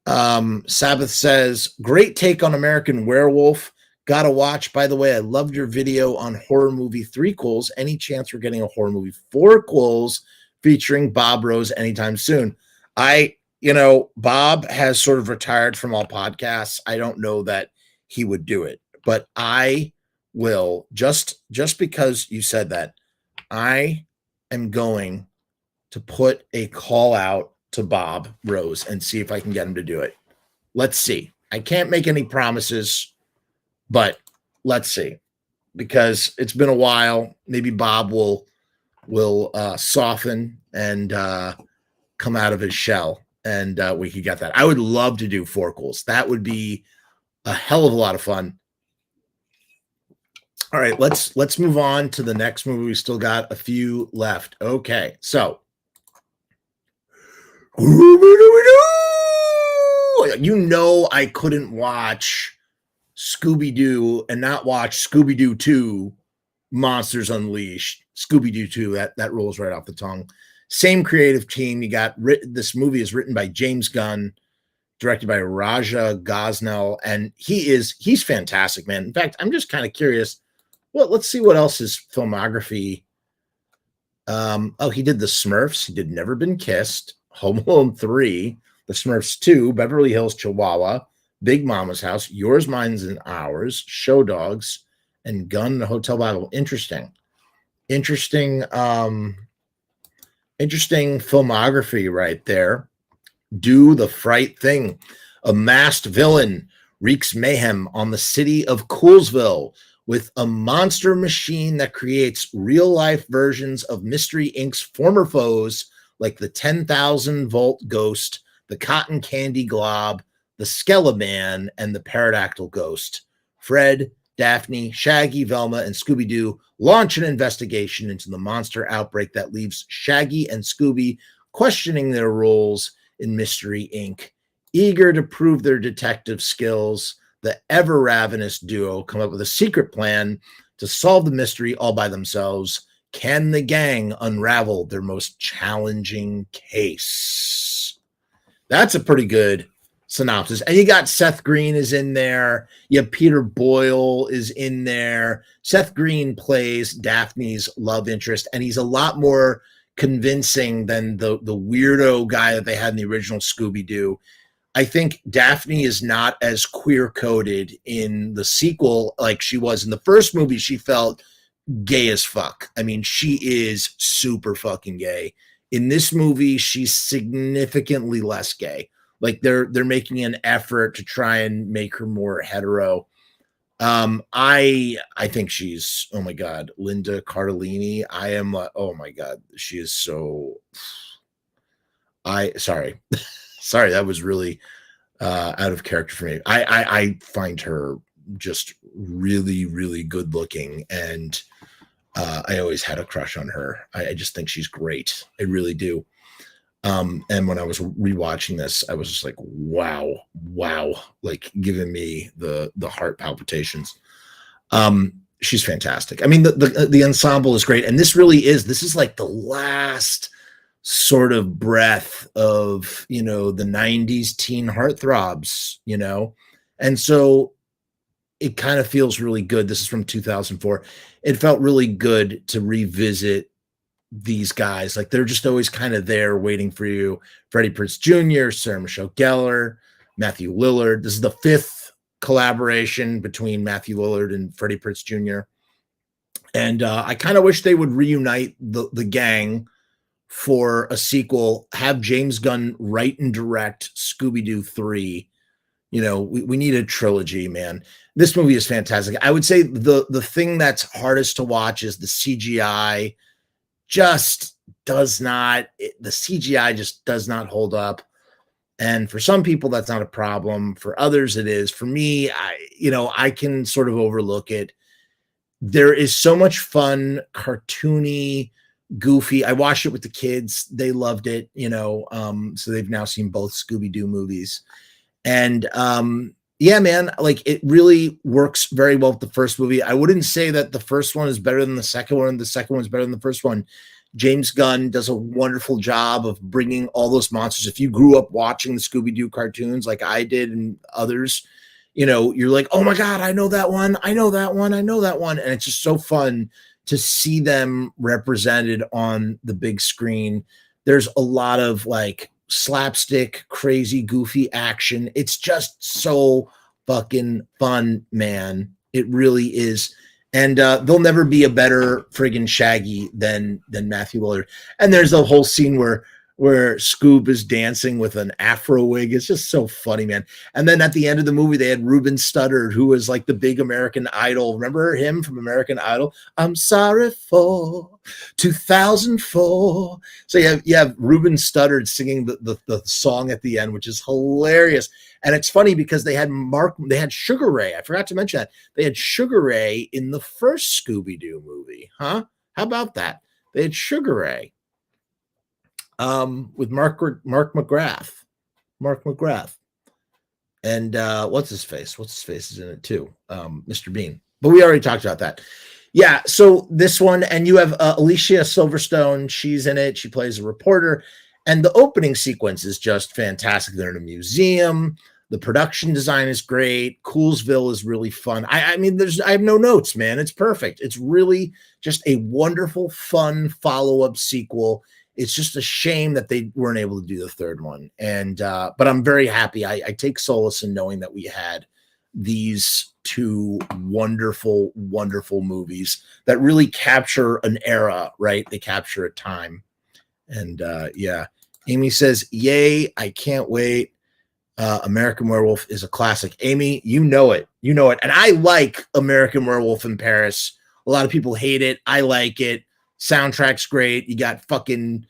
Sabbath says, great take on American Werewolf. Gotta watch. By the way, I loved your video on horror movie threequels. Any chance we're getting a horror movie fourquels featuring Bob Rose anytime soon? Bob has sort of retired from all podcasts. I don't know that he would do it, but I will, just because you said that, I am going to put a call out to Bob Rose and see if I can get him to do it. Let's see. I can't make any promises, but let's see, because it's been a while. Maybe Bob will soften and come out of his shell, and we could get that. I would love to do fourquels. That would be a hell of a lot of fun. All right, let's move on to the next movie. We still got a few left. Okay, so I couldn't watch Scooby-Doo and not watch Scooby-Doo 2 Monsters Unleashed. Scooby-Doo 2, that rolls right off the tongue. Same creative team. You got this movie is written by James Gunn, directed by Raja Gosnell, and he's fantastic, man. In fact, I'm just kind of curious. Well, let's see what else his filmography. He did The Smurfs. He did Never Been Kissed, Home Alone 3, The Smurfs 2, Beverly Hills Chihuahua, Big Mama's House, Yours, Mine's, and Ours, Show Dogs, and Gun the Hotel Bible. Interesting filmography right there. Do the Fright Thing. A masked villain wreaks mayhem on the city of Coolsville with a monster machine that creates real-life versions of Mystery Inc.'s former foes, like the 10,000-volt ghost, the cotton candy glob, the Skeleman, and the pterodactyl ghost. Fred, Daphne, Shaggy, Velma, and Scooby-Doo launch an investigation into the monster outbreak that leaves Shaggy and Scooby questioning their roles in Mystery Inc. Eager to prove their detective skills, the ever-ravenous duo come up with a secret plan to solve the mystery all by themselves. Can the gang unravel their most challenging case? That's a pretty good synopsis. And you got Seth Green is in there. You have Peter Boyle is in there. Seth Green plays Daphne's love interest, and he's a lot more convincing than the weirdo guy that they had in the original Scooby-Doo. I think Daphne is not as queer-coded in the sequel like she was in the first movie. She felt gay as fuck. I mean, she is super fucking gay. In this movie, she's significantly less gay. Like they're making an effort to try and make her more hetero. I think she's, oh my God, Linda Cardellini. I am oh my God, she is so. Sorry, that was really out of character for me. I find her just really, really good looking, and I always had a crush on her. I just think she's great. I really do. And when I was rewatching this, I was just like, wow, like giving me the heart palpitations. she's fantastic. I mean, the ensemble is great, and this is like the last sort of breath of, you know, the 90s teen heartthrobs, you know. And so it kind of feels really good. This is from 2004. It felt really good to revisit these guys. Like, they're just always kind of there waiting for you. Freddie Prinze Jr., Sarah Michelle Gellar, Matthew Lillard. This is the fifth collaboration between Matthew Lillard and Freddie Prinze Jr. And I kind of wish they would reunite the gang for a sequel, have James Gunn write and direct Scooby-Doo 3. You know, we need a trilogy, man. This movie is fantastic. I would say the thing that's hardest to watch is the CGI just does not, the CGI just does not hold up. And for some people, that's not a problem. For others, it is. For me, I can sort of overlook it. There is so much fun, cartoony, goofy. I watched it with the kids. They loved it, you know. So they've now seen both Scooby-Doo movies. And yeah, man, like, it really works very well with the first movie. I wouldn't say that the first one is better than the second one, and the second one is better than the first one. James Gunn does a wonderful job of bringing all those monsters. If you grew up watching the Scooby-Doo cartoons like I did and others, you know, you're like, oh my God, I know that one. I know that one. I know that one. And it's just so fun to see them represented on the big screen. There's a lot of like slapstick, crazy, goofy action. It's just so fucking fun, man. It really is. And there'll never be a better friggin' Shaggy than Matthew Lillard. And there's a whole scene where Scoob is dancing with an afro wig. It's just so funny, man. And then at the end of the movie, they had Ruben Studdard, who was like the big American Idol. Remember him from American Idol? I'm sorry for 2004. So you have Ruben Studdard singing the song at the end, which is hilarious. And it's funny because they had Sugar Ray. I forgot to mention that. They had Sugar Ray in the first Scooby-Doo movie. Huh? How about that? They had Sugar Ray. With Mark McGrath. And what's his face? What's his face is in it too? Mr. Bean. But we already talked about that. Yeah, so this one, and you have Alicia Silverstone. She's in it. She plays a reporter. And the opening sequence is just fantastic. They're in a museum. The production design is great. Coolsville is really fun. I mean, I have no notes, man. It's perfect. It's really just a wonderful, fun follow-up sequel. It's just a shame that they weren't able to do the third one. And but I'm very happy. I take solace in knowing that we had these two wonderful, wonderful movies that really capture an era, right? They capture a time. And yeah, Amy says, yay, I can't wait. American Werewolf is a classic. Amy, you know it. You know it. And I like American Werewolf in Paris. A lot of people hate it. I like it. Soundtrack's great. You got fucking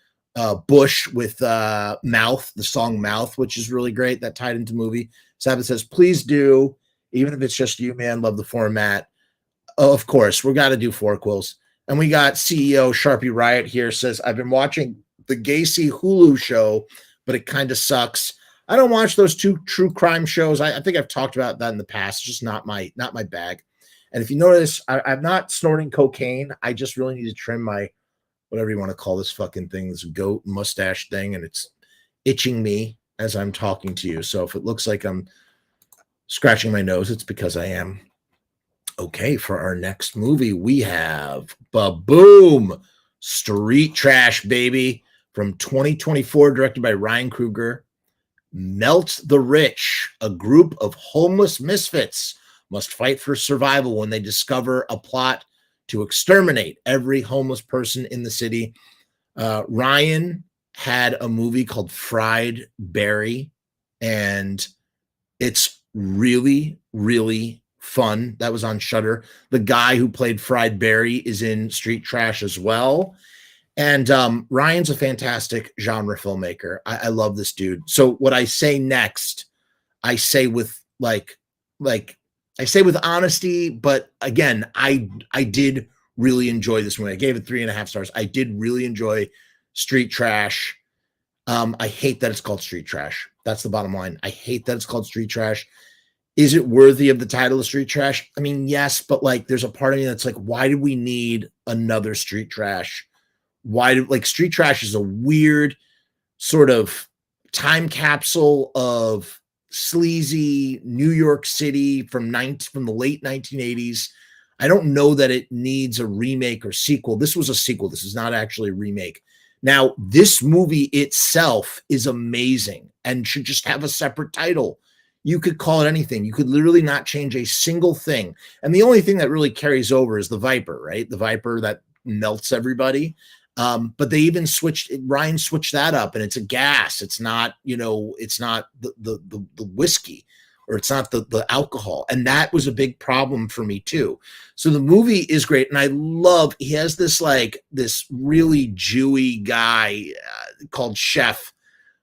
Bush with Mouth, the song Mouth, which is really great. That tied into movie. Sabbath says, please do. Even if it's just you, man, love the format. Oh, of course, we're got to do four quills. And we got CEO Sharpie Riot here says, I've been watching the Gacy Hulu show, but it kind of sucks. I don't watch those two true crime shows. I think I've talked about that in the past. It's just not my bag. And if you notice, I'm not snorting cocaine. I just really need to trim my, whatever you want to call this fucking thing, this goat mustache thing, and it's itching me as I'm talking to you. So if it looks like I'm scratching my nose, it's because I am. Okay, for our next movie, we have Ba-Boom, Street Trash, baby, from 2024, directed by Ryan Kruger. Melt the Rich, a group of homeless misfits must fight for survival when they discover a plot to exterminate every homeless person in the city. Ryan had a movie called Fried Berry, and it's really, really fun. That was on Shudder. The guy who played Fried Berry is in Street Trash as well. And Ryan's a fantastic genre filmmaker. I love this dude. So what I say next, I say with I say with honesty, but again, I did really enjoy this movie. I gave it 3.5 stars. I did really enjoy Street Trash. I hate that it's called Street Trash. That's the bottom line. I hate that it's called Street Trash. Is it worthy of the title of Street Trash? I mean, yes, but like there's a part of me that's like, why do we need another Street Trash? Why do like Street Trash is a weird sort of time capsule of sleazy New York City from the late 1980s. I don't know that it needs a remake or sequel. This was a sequel. This is not actually a remake. Now, this movie itself is amazing and should just have a separate title. You could call it anything. You could literally not change a single thing. And the only thing that really carries over is the Viper, right? The Viper that melts everybody. But they even Ryan switched that up, and it's a gas. It's not, it's not the whiskey, or it's not the alcohol. And that was a big problem for me too. So the movie is great. And I love, he has this really Jewy guy called Chef,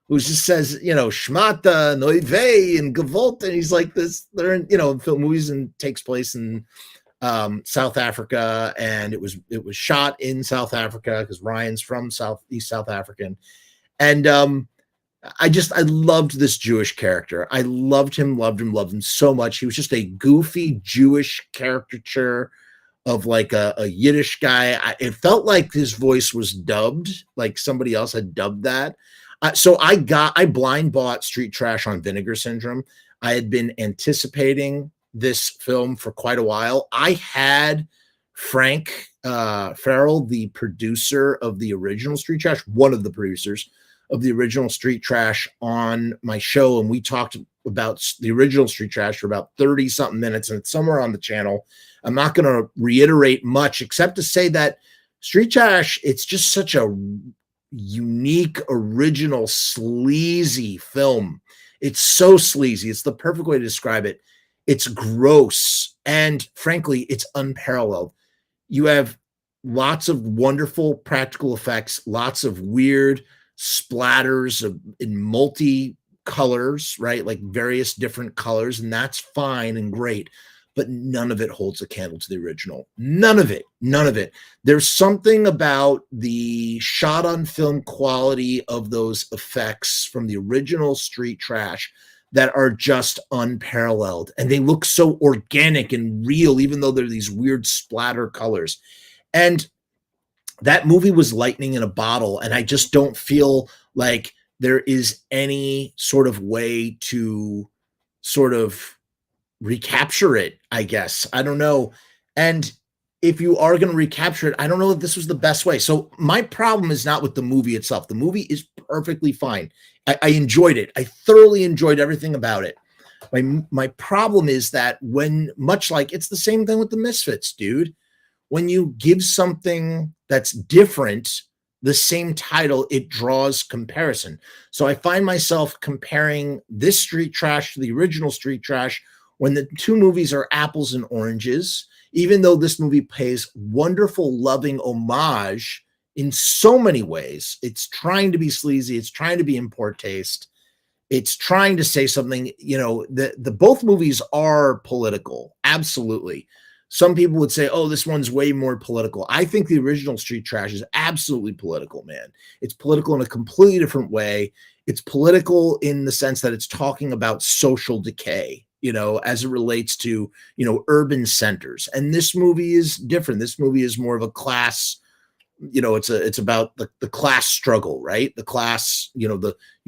who just says, Schmata, Noive, and Gewalt. And he's like this, they're in, film movies, and takes place in South Africa, and it was shot in South Africa because Ryan's from East South African. And I loved this Jewish character. I loved him so much. He was just a goofy Jewish caricature of like a Yiddish guy. It felt like his voice was dubbed, like somebody else had dubbed that. So I blind bought Street Trash on Vinegar Syndrome. I had been anticipating this film for quite a while. I had Frank Farrell, the producer of the original Street Trash, one of the producers of the original Street Trash, on my show, and we talked about the original Street Trash for about 30 something minutes, and it's somewhere on the channel. I'm not going to reiterate much except to say that Street Trash, it's just such a unique, original, sleazy film. It's so sleazy. It's the perfect way to describe it. It's gross, and frankly, it's unparalleled. You have lots of wonderful practical effects, lots of weird splatters in multi colors, right? Like various different colors, and that's fine and great, but none of it holds a candle to the original. None of it. There's something about the shot on film quality of those effects from the original Street Trash that are just unparalleled, and they look so organic and real, even though they're these weird splatter colors. And that movie was lightning in a bottle, and I just don't feel like there is any sort of way to sort of recapture it, I guess. I don't know. And if you are going to recapture it, I don't know if this was the best way. So my problem is not with the movie itself. The movie is perfectly fine. I enjoyed it. I thoroughly enjoyed everything about it. My problem is that much like it's the same thing with the Misfits, dude. When you give something that's different the same title, it draws comparison. So I find myself comparing this Street Trash to the original Street Trash when the two movies are apples and oranges, even though this movie pays wonderful, loving homage in so many ways. It's trying to be sleazy. It's trying to be in poor taste. It's trying to say something, the both movies are political. Absolutely. Some people would say, oh, this one's way more political. I think the original Street Trash is absolutely political, man. It's political in a completely different way. It's political in the sense that it's talking about social decay, as it relates to, urban centers. And this movie is different. This movie is more of a class, it's about the class struggle, right? The class, you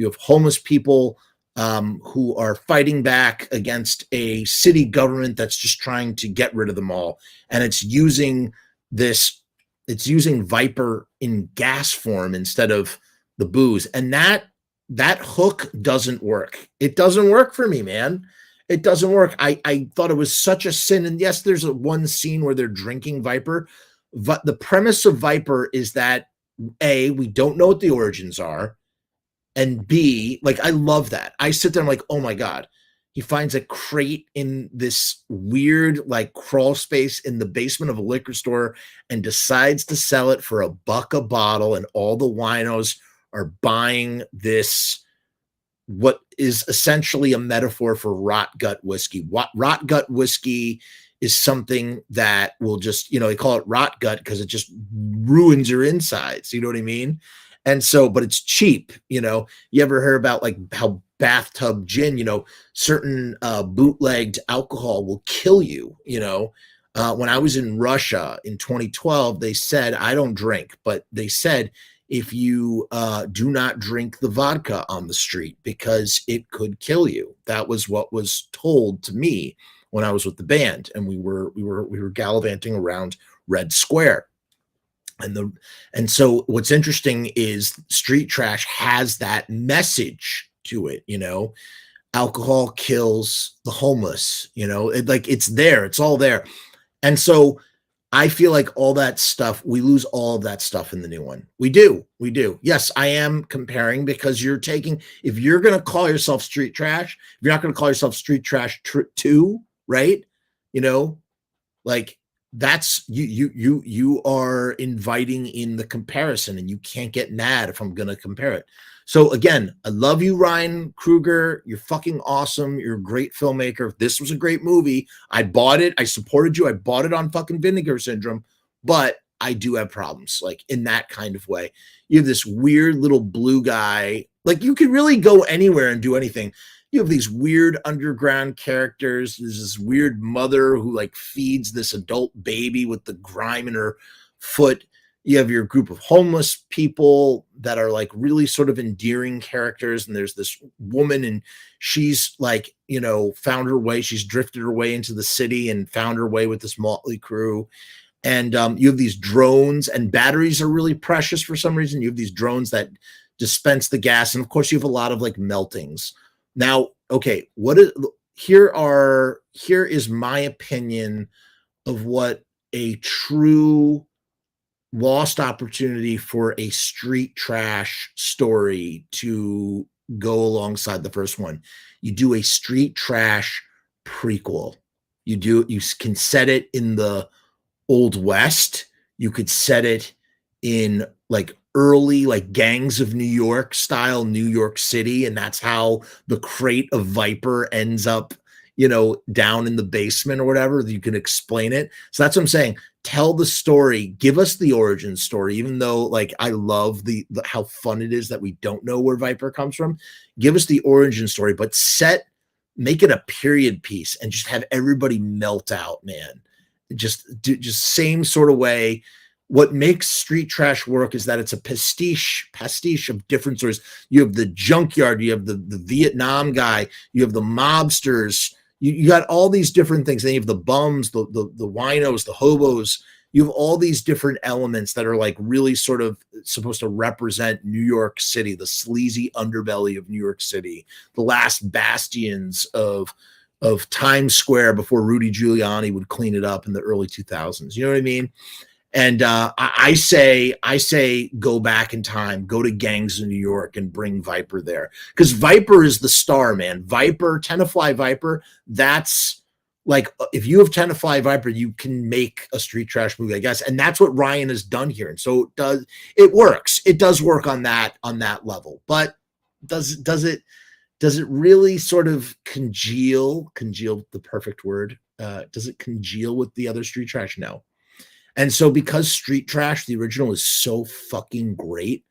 have homeless people who are fighting back against a city government that's just trying to get rid of them all. And it's using Viper in gas form instead of the booze. And that hook doesn't work. It doesn't work for me, man. It doesn't work. I thought it was such a sin. And yes, there's one scene where they're drinking Viper. But the premise of Viper is that A, we don't know what the origins are. And B, like, I love that. I sit there, I'm like, oh my God. He finds a crate in this weird, like, crawl space in the basement of a liquor store and decides to sell it for $1 a bottle. And all the winos are buying this, what is essentially a metaphor for rot gut whiskey. Rot gut whiskey is something that will just, they call it rot gut because it just ruins your insides. You know what I mean? And so, but it's cheap, you know. You ever heard about like how bathtub gin, you know, certain bootlegged alcohol will kill you, you know. When I was in Russia in 2012, they said, I don't drink, but they said, if you do not drink the vodka on the street because it could kill you. That was what was told to me when I was with the band, and we were gallivanting around Red Square. And so what's interesting is street trash has that message to it, you know. Alcohol kills the homeless, you know. It's there, it's all there. And so I feel like all that stuff, we lose all of that stuff in the new one. We do. We do. Yes, I am comparing because you're taking, if you're going to call yourself street trash, if you're not going to call yourself street trash 2, right? You know, like that's you are inviting in the comparison, and you can't get mad if I'm going to compare it. So again, I love you, Ryan Kruger. You're fucking awesome. You're a great filmmaker. This was a great movie. I bought it. I supported you. I bought it on fucking Vinegar Syndrome, but I do have problems, like in that kind of way. You have this weird little blue guy. Like you could really go anywhere and do anything. You have these weird underground characters. There's this weird mother who like feeds this adult baby with the grime in her foot. You have your group of homeless people that are like really sort of endearing characters. And there's this woman, and she's like, you know, found her way. She's drifted her way into the city and found her way with this motley crew. And you have these drones, and batteries are really precious for some reason. You have these drones that dispense the gas. And of course you have a lot of like meltings. Now, okay, here is my opinion of what a true lost opportunity for a street trash story to go alongside the first one. You do a street trash prequel. You can set it in the Old West. You could set it in like early, like Gangs of New York style New York City, and that's how the crate of Viper ends up, you know, down in the basement or whatever. You can explain it. So that's what I'm saying. Tell the story. Give us the origin story, even though like I love the how fun it is that we don't know where Viper comes from. Give us the origin story, but make it a period piece and just have everybody melt out, man. Just same sort of way. What makes street trash work is that it's a pastiche of different stories. You have the junkyard, you have the Vietnam guy, you have the mobsters, you got all these different things. Then you have the bums, the winos, the hobos. You have all these different elements that are like really sort of supposed to represent New York City, the sleazy underbelly of New York City, the last bastions of Times Square before Rudy Giuliani would clean it up in the early 2000s. You know what I mean? And I say, go back in time, go to Gangs of New York and bring Viper there, because Viper is the star, man. Viper, Tenafly Viper. That's like, if you have Tenafly Viper, you can make a street trash movie, I guess. And that's what Ryan has done here. And so it works. It does work on that level. But does it really sort of congeal, the perfect word? Does it congeal with the other street trash? No. And so because Street Trash, the original, is so fucking great,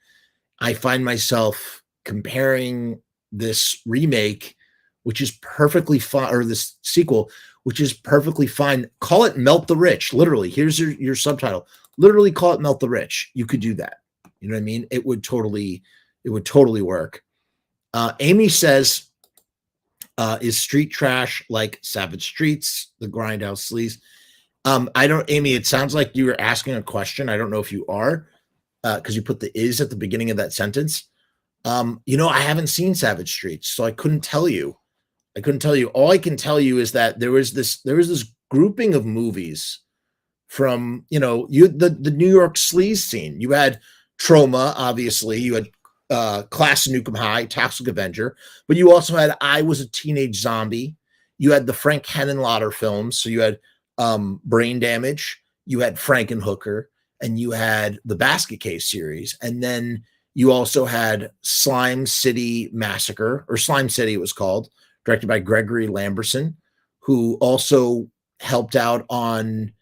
I find myself comparing this remake, which is perfectly fine, or this sequel, which is perfectly fine. Call it Melt the Rich. Literally, here's your subtitle. Literally call it Melt the Rich. You could do that. You know what I mean? It would totally work. Amy says, is Street Trash like Savage Streets, the Grindhouse Sleaze? Amy, it sounds like you were asking a question. I don't know if you are, because you put the is at the beginning of that sentence. You know, I haven't seen Savage Streets, so I couldn't tell you. All I can tell you is that there was this grouping of movies from, you know, the New York sleaze scene. You had Trauma, obviously. You had Class of Nukem High, Toxic Avenger, but you also had I Was a Teenage Zombie. You had the Frank Henenlotter films, so you had Brain Damage, you had Frankenhooker, and you had the Basket Case series. And then you also had Slime City Massacre, or Slime City it was called, directed by Gregory Lamberson, who also helped out on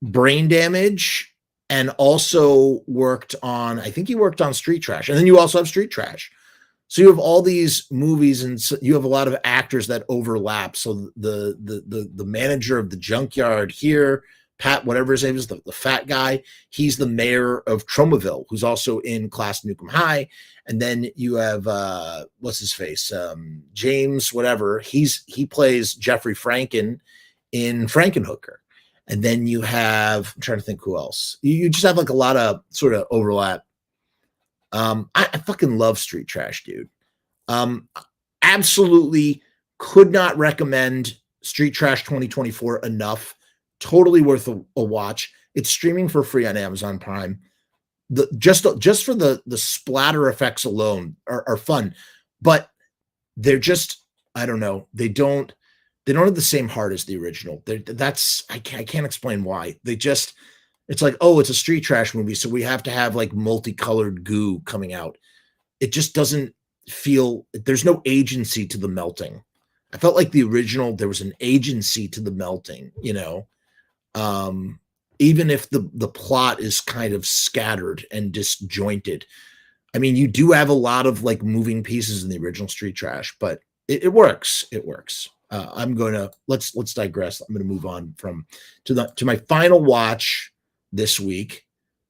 Brain Damage and also worked on, I think he worked on Street Trash. And then you also have Street Trash. So you have all these movies, and so you have a lot of actors that overlap. So the manager of the junkyard here, Pat, whatever his name is, the fat guy, he's the mayor of Tromaville, who's also in Class Newcomb High. And then you have what's his face, James, whatever. He plays Jeffrey Franken in Frankenhooker. And then you have, I'm trying to think who else. You just have like a lot of sort of overlap. I fucking love Street Trash, dude. Absolutely could not recommend Street Trash 2024 enough. Totally worth a watch. It's streaming for free on Amazon Prime. Just for the splatter effects alone are fun, but they're just, I don't know. They don't have the same heart as the original. I can't explain why. It's like, oh, it's a Street Trash movie, so we have to have like multicolored goo coming out. It just doesn't feel, there's no agency to the melting. I felt like the original, there was an agency to the melting, even if the plot is kind of scattered and disjointed. I mean, you do have a lot of like moving pieces in the original Street Trash, but it works. It works. Let's digress. I'm gonna move on to my final watch this week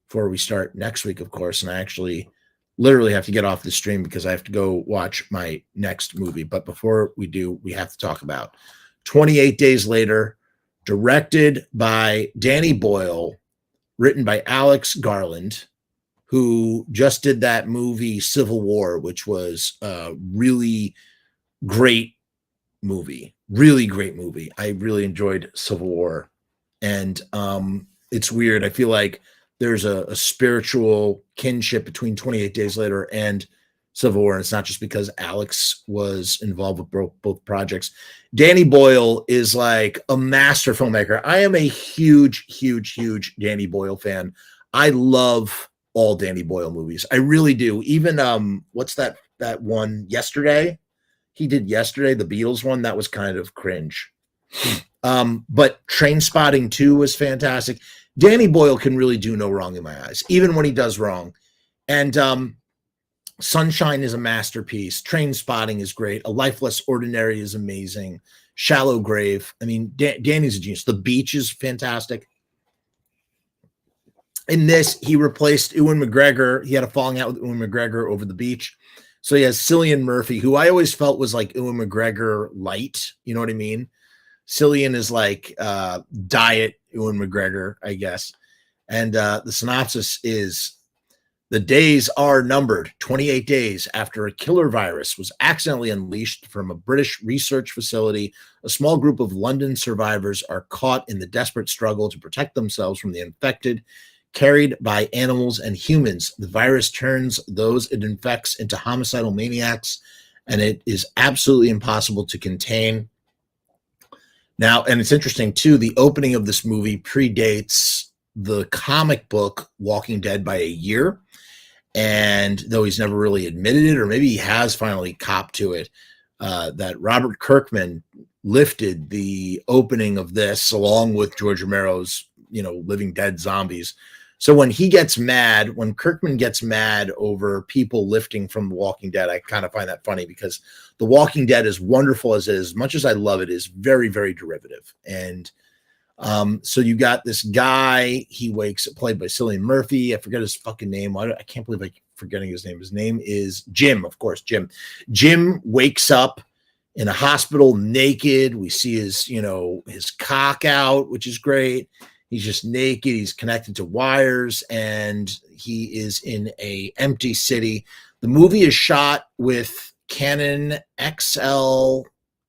before we start next week, of course. And I actually literally have to get off the stream because I have to go watch my next movie. But before we do, we have to talk about 28 Days Later, directed by Danny Boyle, written by Alex Garland, who just did that movie Civil War, which was a really great movie. Really great movie. I really enjoyed Civil War. And it's weird. I feel like there's a spiritual kinship between 28 Days Later and Civil War. And it's not just because Alex was involved with both projects. Danny Boyle is like a master filmmaker. I am a huge, huge, huge Danny Boyle fan. I love all Danny Boyle movies. I really do. Even what's that one Yesterday? He did Yesterday, the Beatles one. That was kind of cringe. But Trainspotting 2 was fantastic. Danny Boyle can really do no wrong in my eyes, even when he does wrong. And Sunshine is a masterpiece. Trainspotting is great. A Life Less Ordinary is amazing. Shallow Grave. I mean, Danny's a genius. The Beach is fantastic. In this, he replaced Ewan McGregor. He had a falling out with Ewan McGregor over The Beach. So he has Cillian Murphy, who I always felt was like Ewan McGregor light. You know what I mean? Cillian is like diet Ewan McGregor, I guess. And the synopsis is: the days are numbered. 28 days after a killer virus was accidentally unleashed from a British research facility, a small group of London survivors are caught in the desperate struggle to protect themselves from the infected, carried by animals and humans. The virus turns those it infects into homicidal maniacs, and it is absolutely impossible to contain. Now, and it's interesting too, the opening of this movie predates the comic book Walking Dead by a year. And though he's never really admitted it, or maybe he has finally copped to it, that Robert Kirkman lifted the opening of this along with George Romero's, Living Dead Zombies. So when Kirkman gets mad over people lifting from The Walking Dead, I kind of find that funny because The Walking Dead, as wonderful as it is, as much as I love it, is very, very derivative. And so you got this guy, he played by Cillian Murphy. I forget his fucking name. I can't believe I'm forgetting his name. His name is Jim, of course, Jim. Jim wakes up in a hospital naked. We see his cock out, which is great. He's just naked. He's connected to wires, and he is in a empty city. The movie is shot with Canon XL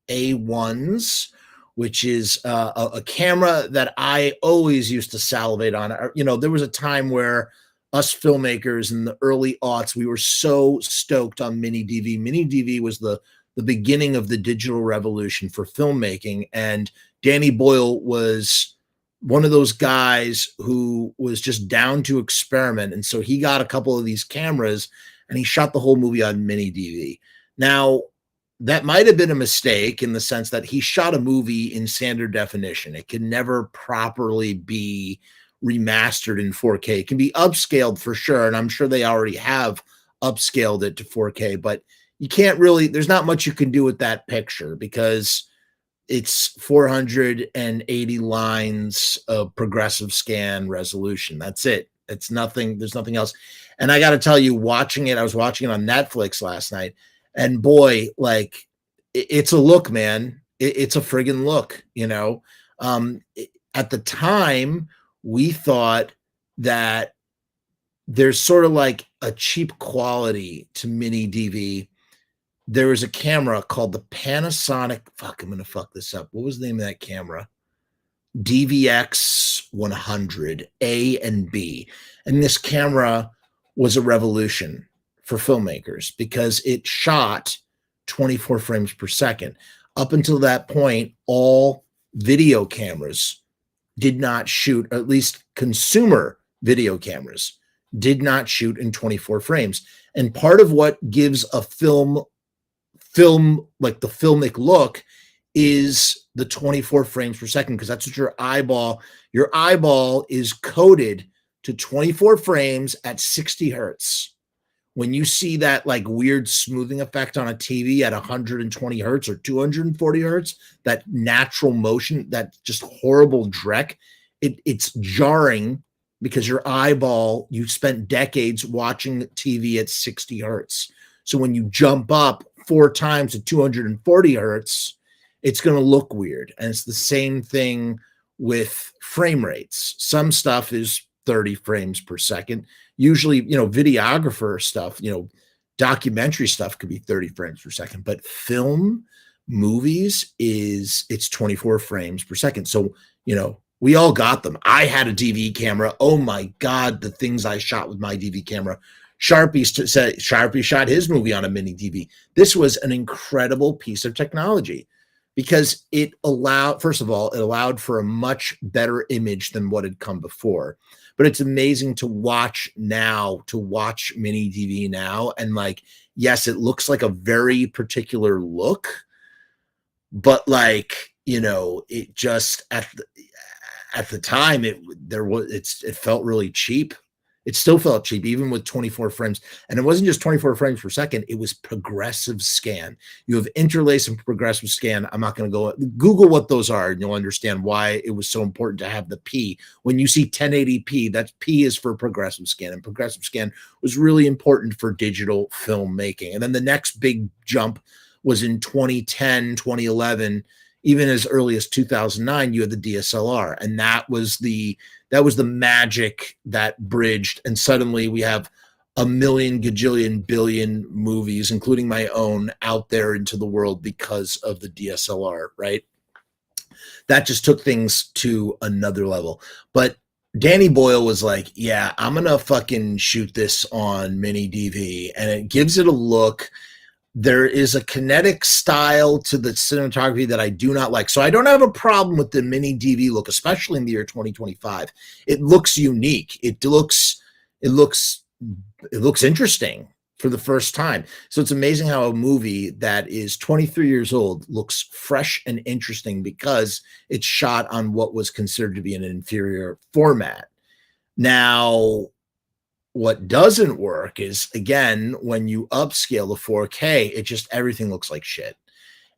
A1s, which is a camera that I always used to salivate on. There was a time where us filmmakers in the early aughts, we were so stoked on Mini DV. Mini DV was the beginning of the digital revolution for filmmaking, and Danny Boyle was one of those guys who was just down to experiment. And so he got a couple of these cameras and he shot the whole movie on Mini DV. Now, that might have been a mistake in the sense that he shot a movie in standard definition. It can never properly be remastered in 4K. It can be upscaled for sure, and I'm sure they already have upscaled it to 4K, but you can't really, there's not much you can do with that picture because it's 480 lines of progressive scan resolution. That's it. It's nothing, there's nothing else. And I got to tell you, watching it, I was watching it on Netflix last night, and boy, like it's a look, man. It's a friggin' look, you know. At the time, we thought that there's sort of like a cheap quality to mini DV. There was a camera called the Panasonic. Fuck, I'm gonna fuck this up. What was the name of that camera? DVX 100 A and B. And this camera was a revolution for filmmakers because it shot 24 frames per second. Up until that point, all video cameras did not shoot, or at least consumer video cameras did not shoot in 24 frames. And part of what gives a film like the filmic look is the 24 frames per second, because that's what your eyeball is coded to 24 frames at 60 hertz. When you see that like weird smoothing effect on a TV at 120 hertz or 240 hertz, that natural motion, that just horrible dreck, it's jarring because your eyeball, you spent decades watching TV at 60 hertz. So when you jump up 4 times to 240 hertz, it's going to look weird. And it's the same thing with frame rates. Some stuff is 30 frames per second. Usually, videographer stuff, documentary stuff could be 30 frames per second, but film movies it's 24 frames per second. So, we all got them. I had a DV camera. Oh my God, the things I shot with my DV camera. Sharpie shot his movie on a mini DV. This was an incredible piece of technology because it allowed for a much better image than what had come before. But it's amazing to watch mini DV now. And like, yes, it looks like a very particular look, but like, it just at the time it felt really cheap. It still felt cheap, even with 24 frames. And it wasn't just 24 frames per second. It was progressive scan. You have interlace and progressive scan. I'm not going to go Google what those are, and you'll understand why it was so important to have the P. When you see 1080p, that P is for progressive scan. And progressive scan was really important for digital filmmaking. And then the next big jump was in 2010, 2011, even as early as 2009, you had the DSLR. And that was the magic that bridged, and suddenly we have a million, gajillion, billion movies, including my own, out there into the world because of the DSLR, right? That just took things to another level. But Danny Boyle was like, yeah, I'm going to fucking shoot this on mini DV, and it gives it a look. There is a kinetic style to the cinematography that I do not like. So I don't have a problem with the mini DV look, especially in the year 2025. It looks unique. It looks interesting for the first time. So it's amazing how a movie that is 23 years old looks fresh and interesting because it's shot on what was considered to be an inferior format. Now, what doesn't work is, again, when you upscale to 4K, everything looks like shit.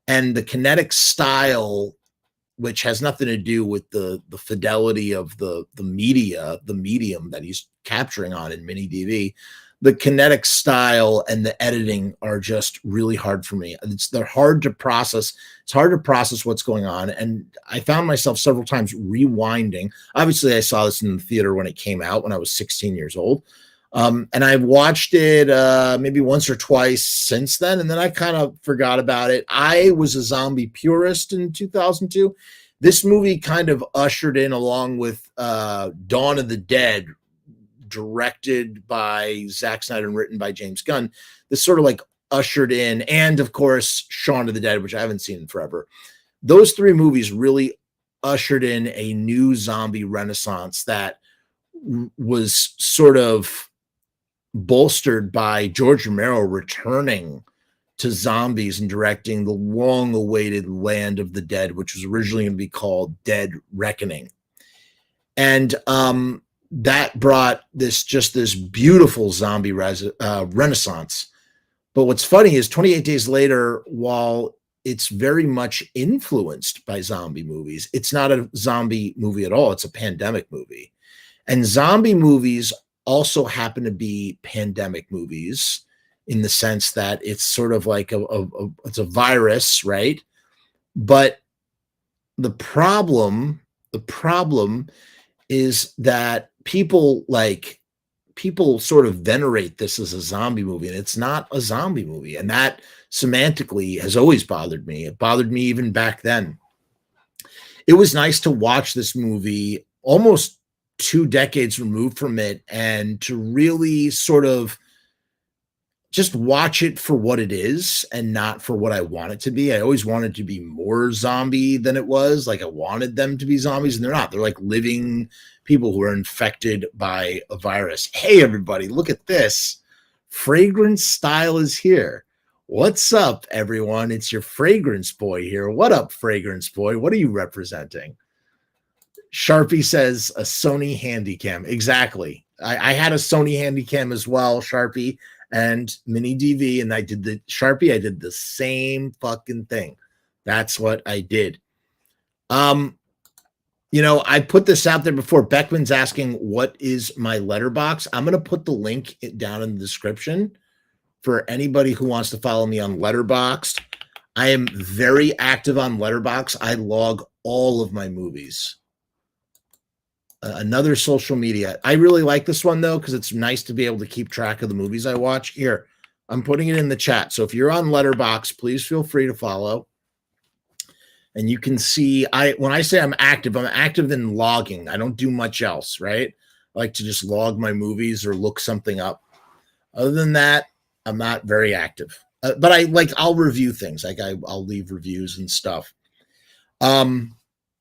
And the kinetic style, which has nothing to do with the fidelity of the medium that he's capturing on in mini DV, the kinetic style and the editing are just really hard for me. They're hard to process. It's hard to process what's going on. And I found myself several times rewinding. Obviously, I saw this in the theater when it came out when I was 16 years old. And I've watched it maybe once or twice since then, and then I kind of forgot about it. I was a zombie purist in 2002. This movie kind of ushered in, along with Dawn of the Dead, directed by Zack Snyder and written by James Gunn. This sort of like ushered in, and of course, Shaun of the Dead, which I haven't seen in forever. Those 3 movies really ushered in a new zombie renaissance that was sort of bolstered by George Romero returning to zombies and directing the long-awaited Land of the Dead, which was originally going to be called Dead Reckoning. And that brought this beautiful zombie renaissance. But what's funny is 28 Days Later, while it's very much influenced by zombie movies, it's not a zombie movie at all. It's a pandemic movie. And zombie movies also happen to be pandemic movies in the sense that it's sort of like it's a virus, right? But the problem is that people sort of venerate this as a zombie movie, and it's not a zombie movie. And that semantically has always bothered me. It bothered me even back then. It was nice to watch this movie almost 2 decades removed from it and to really sort of just watch it for what it is and not for what I want it to be. I always wanted to be more zombie than it was. Like I wanted them to be zombies, and they're not. They're like living people who are infected by a virus. Hey, everybody, look at this. Fragrance Style is here. What's up, everyone? It's your Fragrance Boy here. What up, Fragrance Boy? What are you representing? Sharpie says a Sony Handycam. Exactly. I had a Sony Handycam as well, Sharpie, and Mini DV, and I did the same fucking thing. That's what I did. I put this out there before. Beckman's asking, what is my letterbox? I'm going to put the link down in the description for anybody who wants to follow me on Letterboxd. I am very active on Letterboxd. I log all of my movies. Another social media. I really like this one, though, because it's nice to be able to keep track of the movies I watch. Here, I'm putting it in the chat. So if you're on Letterboxd, please feel free to follow. And you can see, when I say I'm active in logging. I don't do much else, right? I like to just log my movies or look something up. Other than that, I'm not very active. But I'll review things. I'll leave reviews and stuff.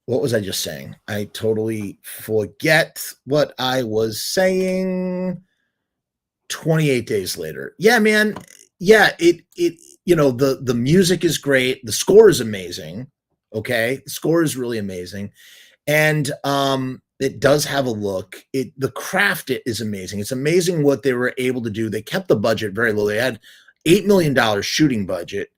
What was I just saying? I totally forget what I was saying. 28 Days Later. Yeah, man. Yeah, the music is great. The score is amazing. Okay. The score is really amazing. And it does have a look. The craft is amazing. It's amazing what they were able to do. They kept the budget very low. They had $8 million shooting budget,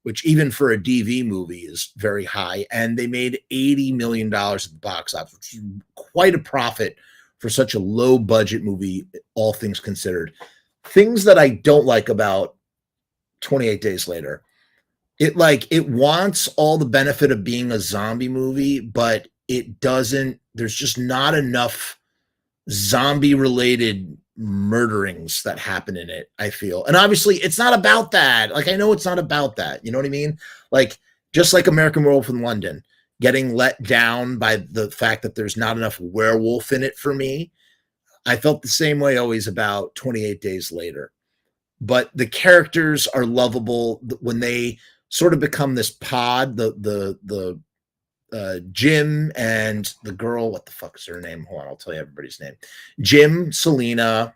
which even for a DV movie is very high. And they made $80 million at the box office, which is quite a profit for such a low budget movie, all things considered. Things that I don't like about 28 Days Later. It wants all the benefit of being a zombie movie, but it doesn't. There's just not enough zombie related murderings that happen in it, I feel. And obviously it's not about that. I know it's not about that. You know what I mean? Just like American Werewolf in London, getting let down by the fact that there's not enough werewolf in it for me. I felt the same way always about 28 Days Later. But the characters are lovable when they sort of become this pod, the Jim and the girl, what the fuck is her name? Hold on, I'll tell you everybody's name. Jim, Selena,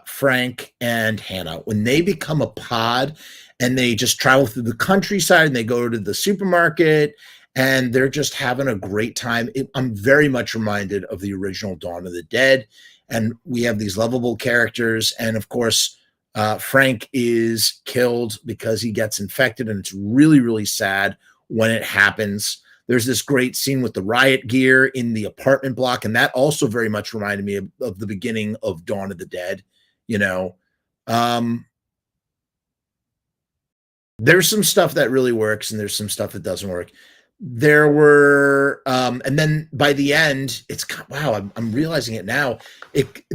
Frank, and Hannah. When they become a pod and they just travel through the countryside and they go to the supermarket and they're just having a great time. I'm very much reminded of the original Dawn of the Dead. And we have these lovable characters. And of course, Frank is killed because he gets infected, and it's really, really sad when it happens. There's this great scene with the riot gear in the apartment block, and that also very much reminded me of the beginning of Dawn of the Dead. There's some stuff that really works, and there's some stuff that doesn't work. There were, and then by the end, wow, I'm realizing it now.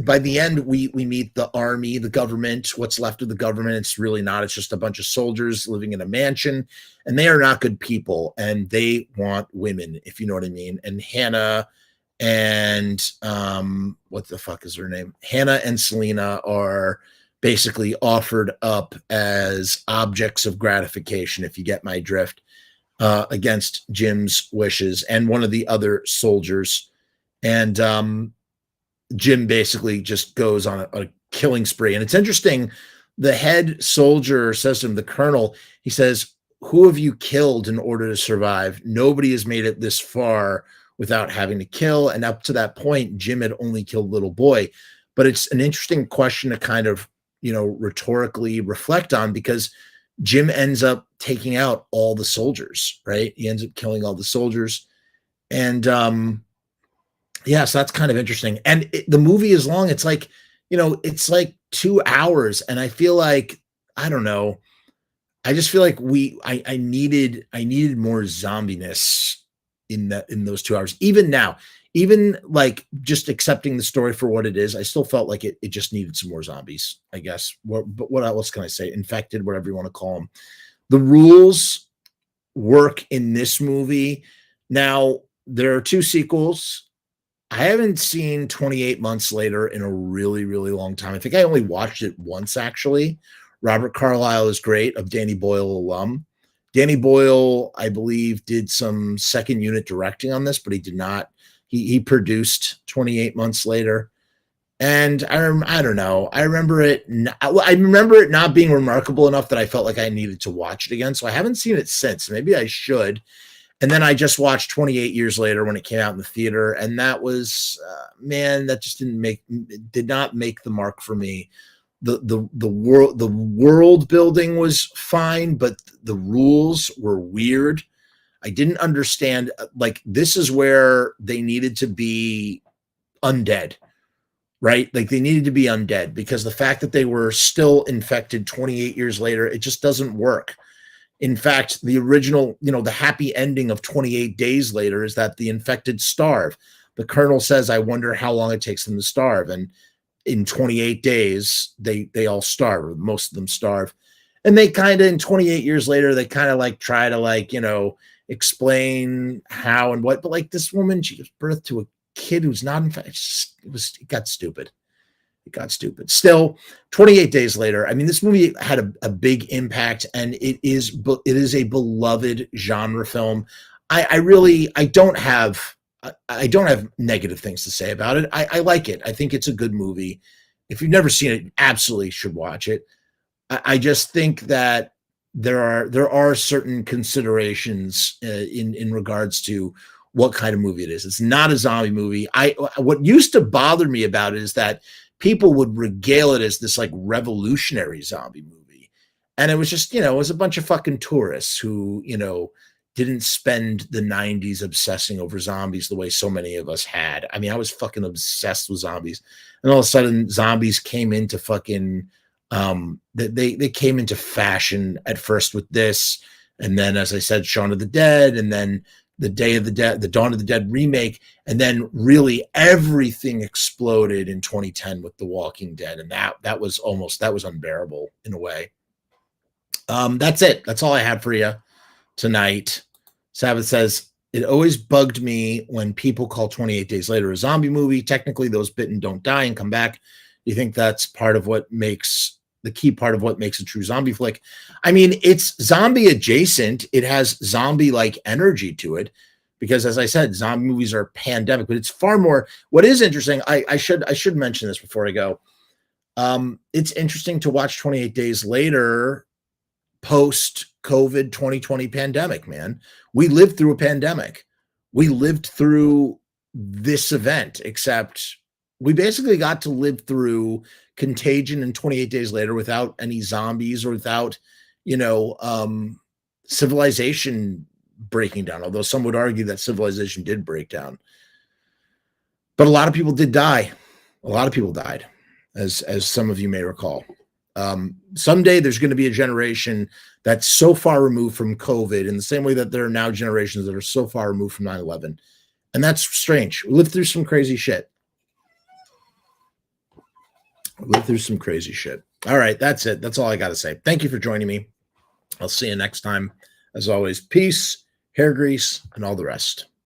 By the end, we meet the army, the government, what's left of the government. It's really not. It's just a bunch of soldiers living in a mansion, and they are not good people, and they want women, if you know what I mean. And Hannah and what the fuck is her name? Hannah and Selena are basically offered up as objects of gratification, if you get my drift. Against Jim's wishes and one of the other soldiers. And Jim basically just goes on a killing spree. And it's interesting. The head soldier says to him, the colonel, he says, who have you killed in order to survive? Nobody has made it this far without having to kill. And up to that point, Jim had only killed little boy. But it's an interesting question to kind of, rhetorically reflect on, because Jim ends up taking out all the soldiers, right? He ends up killing all the soldiers. And yeah, so that's kind of interesting. And the movie is long. It's like, it's like 2 hours. And I feel like, I don't know. I just feel like I needed more zombiness in those 2 hours. Even now, even like just accepting the story for what it is, I still felt like it just needed some more zombies, I guess. But what else can I say? Infected, whatever you want to call them. The rules work in this movie. Now, there are 2 sequels. I haven't seen 28 Months Later in a really, really long time. I think I only watched it once, actually. Robert Carlyle is great, of Danny Boyle alum. Danny Boyle, I believe, did some second unit directing on this, but he did not. He produced 28 Months Later. And I don't know. I remember it not being remarkable enough that I felt like I needed to watch it again. So I haven't seen it since. Maybe I should. And then I just watched 28 Years Later when it came out in the theater, and that was that just did not make the mark for me. The world building was fine, but the rules were weird. I didn't understand. Like, this is where they needed to be undead, right? Like, they needed to be undead, because the fact that they were still infected 28 years later, it just doesn't work. In fact, the original, the happy ending of 28 Days Later is that the infected starve. The colonel says, I wonder how long it takes them to starve. And in 28 days, they all starve, or most of them starve. And they kind of, in 28 years later, they kind of like try to like, explain how and what. But like, this woman, she gives birth to a kid who's not infected. It got stupid. It got stupid. Still, 28 Days Later, I mean, this movie had a big impact, and it is a beloved genre film. I don't have negative things to say about it. I like it. I think it's a good movie. If you've never seen it, you absolutely should watch it. I just think that there are certain considerations in regards to what kind of movie it is. It's not a zombie movie. What used to bother me about it is that people would regale it as this like revolutionary zombie movie. And it was just, it was a bunch of fucking tourists who, didn't spend the 90s obsessing over zombies the way so many of us had. I mean, I was fucking obsessed with zombies. And all of a sudden, zombies came into fucking, they came into fashion at first with this. And then, as I said, Shaun of the Dead, and then the Dawn of the Dead remake, and then really everything exploded in 2010 with The Walking Dead, and that was unbearable in a way. That's it. That's all I had for you tonight. Sabbath says, it always bugged me when people call 28 Days Later a zombie movie. Technically, those bitten don't die and come back. You think that's the key part of what makes a true zombie flick? I mean, it's zombie adjacent. It has zombie like energy to it, because, as I said, zombie movies are pandemic, but it's far more. What is interesting, I should mention this before I go. It's interesting to watch 28 Days Later post COVID 2020 pandemic, man. We lived through a pandemic. We lived through this event, except we basically got to live through Contagion and 28 Days Later without any zombies, or without, civilization breaking down. Although some would argue that civilization did break down. But a lot of people did die. A lot of people died, as some of you may recall. Someday there's going to be a generation that's so far removed from COVID, in the same way that there are now generations that are so far removed from 9/11. And that's strange. We lived through some crazy shit. All right, that's it. That's all I got to say. Thank you for joining me. I'll see you next time. As always, peace, hair grease, and all the rest.